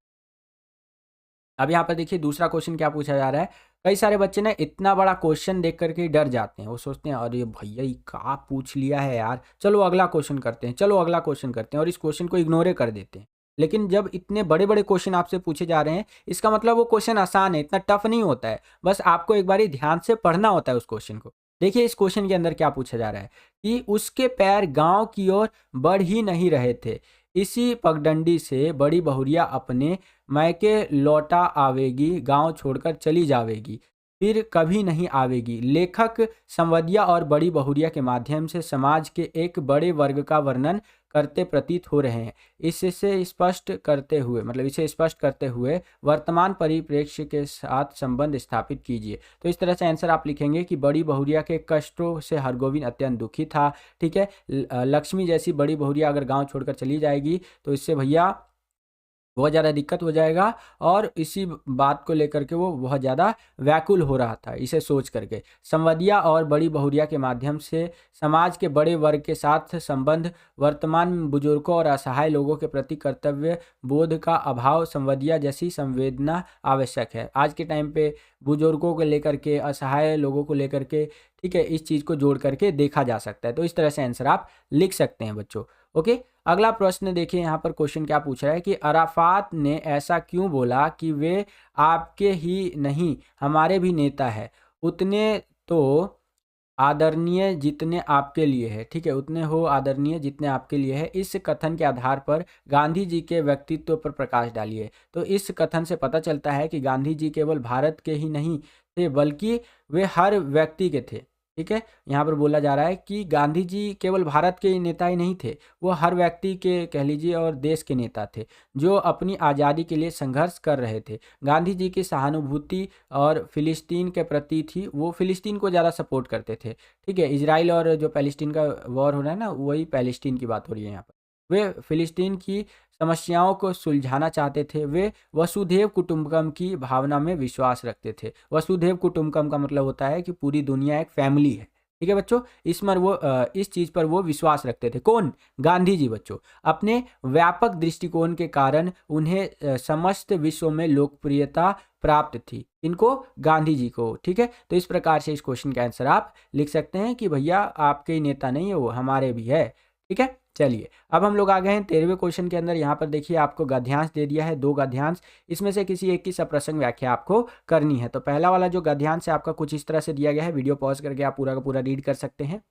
अब यहाँ पर देखिए दूसरा क्वेश्चन क्या पूछा जा रहा है। कई सारे बच्चे ना इतना बड़ा क्वेश्चन देख करके डर जाते हैं, वो सोचते हैं अरे भैया ये क्या पूछ लिया है यार, चलो अगला क्वेश्चन करते हैं, चलो अगला क्वेश्चन करते हैं, और इस क्वेश्चन को इग्नोर कर देते हैं। लेकिन जब इतने बड़े बड़े क्वेश्चन आपसे पूछे जा रहे हैं, इसका मतलब वो क्वेश्चन आसान है, इतना टफ नहीं होता है। बस आपको एक बार ध्यान से पढ़ना होता है उस क्वेश्चन को। देखिए इस क्वेश्चन के अंदर क्या पूछा जा रहा है कि उसके पैर गांव की ओर बढ़ ही नहीं रहे थे, इसी पगडंडी से बड़ी बहुरिया अपने मैके लौटा आवेगी, गांव छोड़कर चली जावेगी, फिर कभी नहीं आवेगी। लेखक संवदिया और बड़ी बहुरिया के माध्यम से समाज के एक बड़े वर्ग का वर्णन करते प्रतीत हो रहे हैं। इसे स्पष्ट करते हुए वर्तमान परिप्रेक्ष्य के साथ संबंध स्थापित कीजिए। तो इस तरह से आंसर आप लिखेंगे कि बड़ी बहुरिया के कष्टों से हरगोविंद अत्यंत दुखी था, ठीक है। लक्ष्मी जैसी बड़ी बहुरिया अगर गांव छोड़कर चली जाएगी तो इससे भैया बहुत ज़्यादा दिक्कत हो जाएगा, और इसी बात को लेकर के वो बहुत ज़्यादा व्याकुल हो रहा था। इसे सोच करके संवदिया और बड़ी बहुरिया के माध्यम से समाज के बड़े वर्ग के साथ संबंध, वर्तमान बुजुर्गों और असहाय लोगों के प्रति कर्तव्य बोध का अभाव, संवदिया जैसी संवेदना आवश्यक है। आज के टाइम पे बुजुर्गों को लेकर के, असहाय लोगों को लेकर के, ठीक है, इस चीज़ को जोड़ करके देखा जा सकता है। तो इस तरह से आंसर आप लिख सकते हैं बच्चों। ओके, अगला प्रश्न देखिए। यहाँ पर क्वेश्चन क्या पूछ रहा है कि अराफात ने ऐसा क्यों बोला कि वे आपके ही नहीं हमारे भी नेता है, उतने तो आदरणीय जितने आपके लिए है, ठीक है, उतने हो आदरणीय जितने आपके लिए है। इस कथन के आधार पर गांधी जी के व्यक्तित्व पर प्रकाश डालिए। तो इस कथन से पता चलता है कि गांधी जी केवल भारत के ही नहीं थे बल्कि वे हर व्यक्ति के थे, ठीक है। यहाँ पर बोला जा रहा है कि गांधी जी केवल भारत के नेता ही नहीं थे, वो हर व्यक्ति के कह लीजिए और देश के नेता थे जो अपनी आज़ादी के लिए संघर्ष कर रहे थे। गांधी जी की सहानुभूति और फिलिस्तीन के प्रति थी, वो फिलिस्तीन को ज़्यादा सपोर्ट करते थे, ठीक है। इजराइल और जो पैलेस्टीन का वॉर हो रहा है ना, वही पैलेस्टीन की बात हो रही है यहाँ पर। वे फिलिस्तीन की समस्याओं को सुलझाना चाहते थे। वे वसुधैव कुटुंबकम की भावना में विश्वास रखते थे। वसुधैव कुटुंबकम का मतलब होता है कि पूरी दुनिया एक फैमिली है, ठीक है बच्चों। इस चीज़ पर वो विश्वास रखते थे। कौन? गांधी जी बच्चों। अपने व्यापक दृष्टिकोण के कारण उन्हें समस्त विश्व में लोकप्रियता प्राप्त थी। इनको? गांधी जी को, ठीक है। तो इस प्रकार से इस क्वेश्चन का आंसर आप लिख सकते हैं कि भैया आपके ही नेता नहीं है, वो हमारे भी है, ठीक है। चलिए अब हम लोग आ गए हैं 13वें क्वेश्चन के अंदर। यहाँ पर देखिए आपको गद्यांश दे दिया है, 2 गद्यांश, इसमें से किसी एक की सप्रसंग व्याख्या आपको करनी है। तो पहला वाला जो गद्यांश है आपका कुछ इस तरह से दिया गया है, वीडियो पॉज करके आप पूरा का पूरा रीड कर सकते हैं।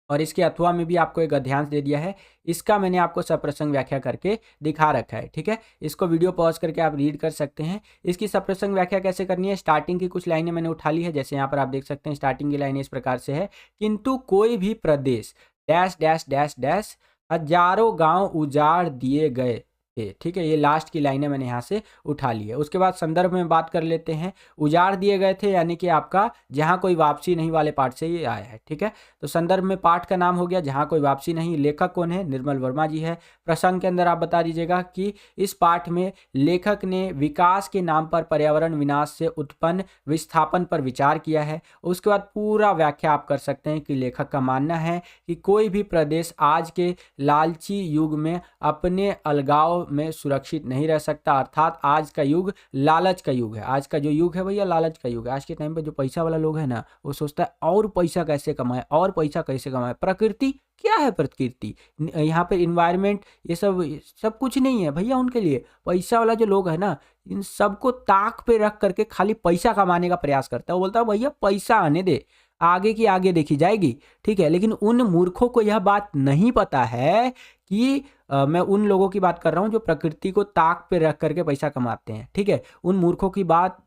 और इसके अथवा में भी आपको एक अध्यांश दे दिया है, इसका मैंने आपको सप्रसंग व्याख्या करके दिखा रखा है। ठीक है, इसको वीडियो पॉज करके आप रीड कर सकते हैं। इसकी सप्रसंग व्याख्या कैसे करनी है, स्टार्टिंग की कुछ लाइनें मैंने उठा ली है, जैसे यहाँ पर आप देख सकते हैं स्टार्टिंग की लाइनें इस प्रकार से है, किंतु कोई भी प्रदेश डैश डैश डैश डैश हजारों गांव उजाड़ दिए गए थे। ठीक है, ये लास्ट की लाइनें मैंने यहाँ से उठा ली है। उसके बाद संदर्भ में बात कर लेते हैं, उजाड़ दिए गए थे यानी कि आपका जहाँ कोई वापसी नहीं वाले पाठ से ये आया है। ठीक है, तो संदर्भ में पाठ का नाम हो गया जहाँ कोई वापसी नहीं। लेखक कौन है, निर्मल वर्मा जी है। प्रसंग के अंदर आप बता दीजिएगा कि इस पाठ में लेखक ने विकास के नाम पर पर्यावरण विनाश से उत्पन्न विस्थापन पर विचार किया है। उसके बाद पूरा व्याख्या आप कर सकते हैं कि लेखक का मानना है कि कोई भी प्रदेश आज के लालची युग में अपने अलगाव में सुरक्षित नहीं रह सकता, अर्थात आज का युग लालच का युग है। आज का जो युग है भैया लालच का युग है। आज के टाइम पे जो पैसा वाला लोग है ना, वो सोचता है और पैसा कैसे कमाए, और पैसा कैसे कमाए। प्रकृति क्या है, प्रकृति यहाँ पे इन्वायरमेंट ये सब कुछ नहीं है भैया उनके लिए। पैसा वाला जो लोग है ना, इन सबको ताक पे रख करके खाली पैसा कमाने का प्रयास करता है। वो बोलता है भैया पैसा आने दे, आगे की आगे देखी जाएगी। ठीक है, लेकिन उन मूर्खों को यह बात नहीं पता है कि मैं उन लोगों की बात कर रहा हूँ जो प्रकृति को ताक पे रख करके पैसा कमाते हैं। ठीक है, उन मूर्खों की बात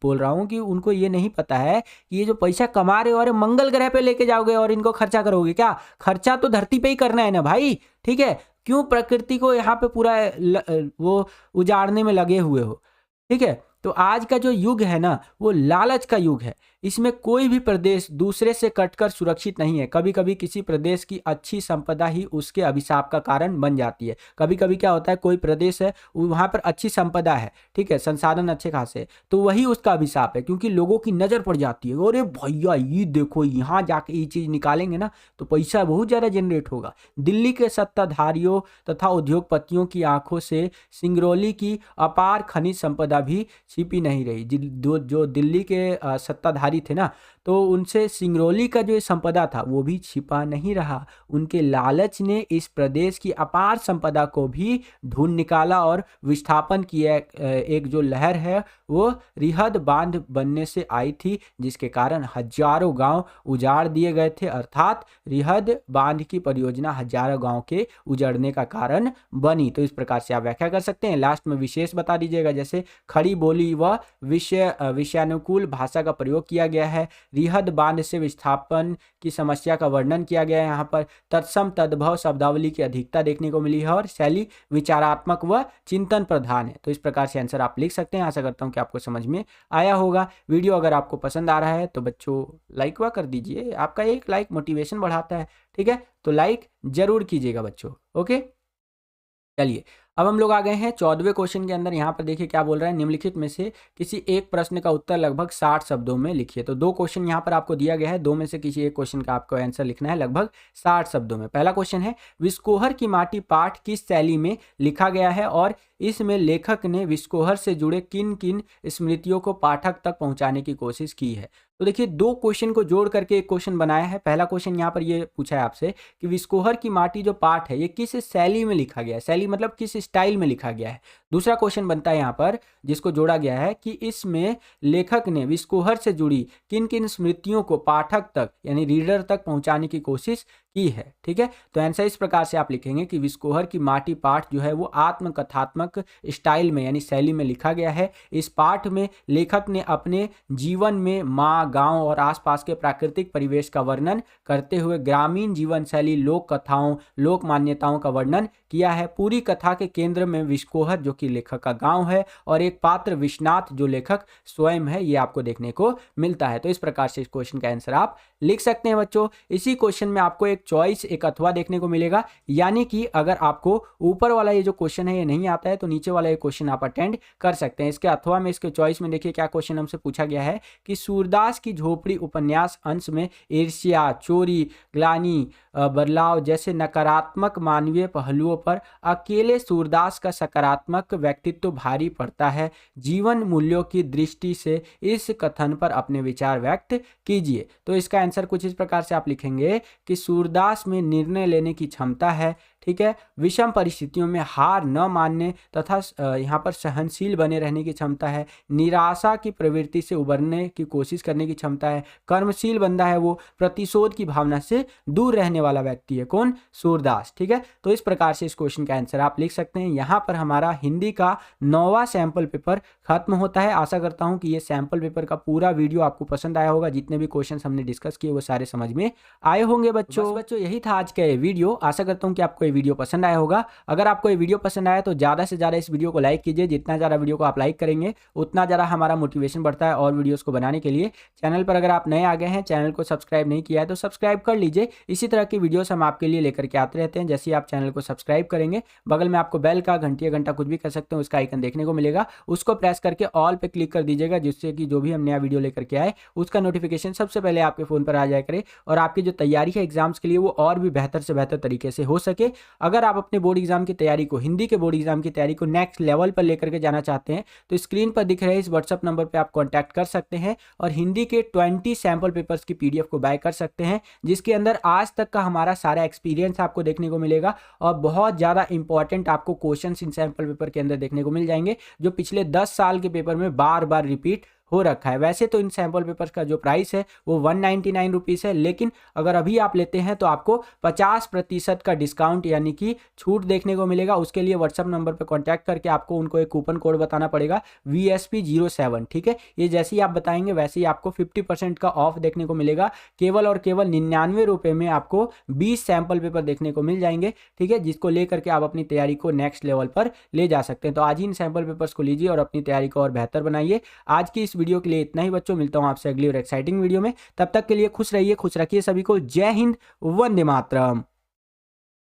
बोल रहा हूँ कि उनको ये नहीं पता है कि ये जो पैसा कमा रहे हो, अरे मंगल ग्रह पे लेके जाओगे और इनको खर्चा करोगे क्या? खर्चा तो धरती पे ही करना है ना भाई। ठीक है, क्यों प्रकृति को यहाँ पे पूरा वो उजाड़ने में लगे हुए हो। ठीक है, तो आज का जो युग है ना, वो लालच का युग है। इसमें कोई भी प्रदेश दूसरे से कटकर सुरक्षित नहीं है। कभी कभी किसी प्रदेश की अच्छी संपदा ही उसके अभिशाप का कारण बन जाती है। कभी कभी क्या होता है, कोई प्रदेश है वहाँ पर अच्छी संपदा है, ठीक है, संसाधन अच्छे खासे, तो वही उसका अभिशाप है, क्योंकि लोगों की नज़र पड़ जाती है। अरे भैया ये देखो, यहाँ जाके ये चीज़ निकालेंगे ना तो पैसा बहुत ज़्यादा जनरेट होगा। दिल्ली के सत्ताधारियों तथा उद्योगपतियों की आंखों से सिंगरौली की अपार खनिज संपदा भी छिपी नहीं रही। जो दिल्ली के सत्ताधारी थे ना, तो उनसे सिंगरौली का जो संपदा था वो भी छिपा नहीं रहा। उनके लालच ने इस प्रदेश की अपार संपदा को भी ढूंढ निकाला और विस्थापन किया। एक जो लहर है वो रिहद बांध बनने से आई थी, जिसके कारण हजारों गांव उजाड़ दिए गए थे। अर्थात रिहद बांध की परियोजना हजारों गांव के उजड़ने का कारण बनी। तो इस प्रकार से आप व्याख्या कर सकते हैं। लास्ट में विशेष बता दीजिएगा, जैसे खड़ी बोली व विषयानुकूल भाषा का प्रयोग किया गया है। रिहद बांध से विस्थापन की समस्या का वर्णन किया गया है। यहाँ पर तत्सम तद्भव शब्दावली की अधिकता देखने को मिली है और शैली विचारात्मक व चिंतन प्रधान है। तो इस प्रकार से आंसर आप लिख सकते हैं। आशा करता हूँ कि आपको समझ में आया होगा। वीडियो अगर आपको पसंद आ रहा है तो बच्चों लाइक वा कर दीजिए, आपका एक लाइक मोटिवेशन बढ़ाता है। ठीक है, तो लाइक जरूर कीजिएगा बच्चों। ओके, चलिए अब हम लोग आ गए हैं 14वें क्वेश्चन के अंदर। यहाँ पर देखिए क्या बोल रहा है, निम्नलिखित में से किसी एक प्रश्न का उत्तर लगभग 60 शब्दों में लिखिए। तो दो क्वेश्चन यहाँ पर आपको दिया गया है, दो में से किसी एक क्वेश्चन का आपको आंसर लिखना है लगभग 60 शब्दों में। पहला क्वेश्चन है, विस्कोहर की माटी पाठ किस शैली में लिखा गया है और इसमें लेखक ने विस्कोहर से जुड़े किन किन स्मृतियों को पाठक तक पहुंचाने की कोशिश की है। तो देखिए दो क्वेश्चन को जोड़ करके एक क्वेश्चन बनाया है। पहला क्वेश्चन यहाँ पर ये पूछा है आपसे कि विस्कोहर की माटी जो पाठ है ये किस शैली में लिखा गया है, शैली मतलब किस स्टाइल में लिखा गया है। दूसरा क्वेश्चन बनता है यहाँ पर जिसको जोड़ा गया है कि इसमें लेखक ने विस्कोहर से जुड़ी किन किन स्मृतियों को पाठक तक यानी रीडर तक पहुंचाने की कोशिश की है। ठीक है, तो आंसर इस प्रकार से आप लिखेंगे कि विस्कोहर की माटी पाठ जो है वो आत्मकथात्मक स्टाइल में यानी शैली में लिखा गया है। इस पाठ में लेखक ने अपने जीवन में माँ, गांव और आसपास के प्राकृतिक परिवेश का वर्णन करते हुए ग्रामीण जीवन शैली, लोक कथाओं, लोक मान्यताओं का वर्णन किया है। पूरी कथा के केंद्र में विस्कोहर जो कि लेखक का गांव है और एक पात्र विश्वनाथ जो लेखक स्वयं है, ये आपको देखने को मिलता है। तो इस प्रकार से इस क्वेश्चन का आंसर आप लिख सकते हैं बच्चों। इसी क्वेश्चन में आपको एक चॉइस, एक अथवा देखने को मिलेगा, यानी कि अगर आपको ऊपर वाला ये जो क्वेश्चन है ये नहीं आता है तो नीचे वाला ये क्वेश्चन आप अटेंड कर सकते हैं। इसके अथवा में, इसके चॉइस में देखिए क्या क्वेश्चन हमसे पूछा गया है कि सूरदास की झोपड़ी उपन्यास अंश में ईर्ष्या, चोरी, ग्लानि, बदलाव जैसे नकारात्मक मानवीय पहलुओं पर अकेले सूरदास का सकारात्मक व्यक्तित्व भारी पड़ता है। जीवन मूल्यों की दृष्टि से इस कथन पर अपने विचार व्यक्त कीजिए। तो इसका आंसर कुछ इस प्रकार से आप लिखेंगे कि सूरदास में निर्णय लेने की क्षमता है। ठीक है, विषम परिस्थितियों में हार न मानने तथा यहाँ पर सहनशील बने रहने की क्षमता है, निराशा की प्रवृत्ति से उबरने की कोशिश करने की क्षमता है, कर्मशील बंदा है वो, प्रतिशोध की भावना से दूर रहने वाला व्यक्ति है। कौन? सूरदास। ठीक है, तो इस प्रकार से इस क्वेश्चन का आंसर आप लिख सकते हैं। यहाँ पर हमारा हिंदी का 9वां सैंपल पेपर खत्म होता है। आशा करता हूँ कि ये सैंपल पेपर का पूरा वीडियो आपको पसंद आया होगा। जितने भी क्वेश्चन हमने डिस्कस किए वो सारे समझ में आए होंगे बच्चों। यही था आज का ये वीडियो। आशा करता हूँ कि आपको ये वीडियो पसंद आया होगा। अगर आपको ये वीडियो पसंद आया तो ज़्यादा से ज़्यादा इस वीडियो को लाइक कीजिए। जितना ज़्यादा वीडियो को आप लाइक करेंगे उतना ज़्यादा हमारा मोटिवेशन बढ़ता है और वीडियोस को बनाने के लिए। चैनल पर अगर आप नए आ गए हैं, चैनल को सब्सक्राइब नहीं किया है तो सब्सक्राइब कर लीजिए। इसी तरह की वीडियोस हम आपके लिए लेकर के आते रहते हैं। जैसे ही आप चैनल को सब्सक्राइब करेंगे, बगल में आपको बेल का घंटा कुछ भी कर सकते हैं उसका आइकन देखने को मिलेगा, उसको प्रेस करके ऑल पे क्लिक कर दीजिएगा, जिससे कि जो भी हम नया वीडियो लेकर के आए उसका नोटिफिकेशन सबसे पहले आपके फ़ोन पर आ जाया करे और आपकी जो तैयारी है एग्जाम्स के लिए वो और भी बेहतर से बेहतर तरीके से हो सके। अगर आप अपने बोर्ड एग्जाम की तैयारी को, हिंदी के बोर्ड एग्जाम की तैयारी को नेक्स्ट लेवल पर लेकर के जाना चाहते हैं तो स्क्रीन पर दिख रहे इस व्हाट्सअप नंबर पर आप कॉन्टैक्ट कर सकते हैं और हिंदी के 20 सैंपल पेपर्स की PDF को बाय कर सकते हैं, जिसके अंदर आज तक का हमारा सारा एक्सपीरियंस आपको देखने को मिलेगा और बहुत ज़्यादा इंपॉर्टेंट आपको क्वेश्चंस इन सैंपल पेपर के अंदर देखने को मिल जाएंगे जो पिछले 10 साल के पेपर में बार बार रिपीट हो रखा है। वैसे तो इन सैंपल पेपर्स का जो प्राइस है वो 199 रुपीज़ है, लेकिन अगर अभी आप लेते हैं तो आपको 50% का डिस्काउंट यानी कि छूट देखने को मिलेगा। उसके लिए व्हाट्सअप नंबर पर कांटेक्ट करके आपको उनको एक कूपन कोड बताना पड़ेगा VSP07। ठीक है, ये जैसे ही आप बताएंगे वैसे ही आपको 50% का ऑफ देखने को मिलेगा। केवल और केवल 99 रुपये में आपको 20 सैंपल पेपर देखने को मिल जाएंगे। ठीक है, जिसको लेकर के आप अपनी तैयारी को नेक्स्ट लेवल पर ले जा सकते हैं। तो आज ही इन सैंपल पेपर्स को लीजिए और अपनी तैयारी को और बेहतर बनाइए। आज की इस वीडियो के लिए इतना ही बच्चों, मिलता हूं आपसे अगली और एक्साइटिंग वीडियो में। तब तक के लिए खुश रहिए, खुश रखिए सभी को। जय हिंद, वंदे मातरम।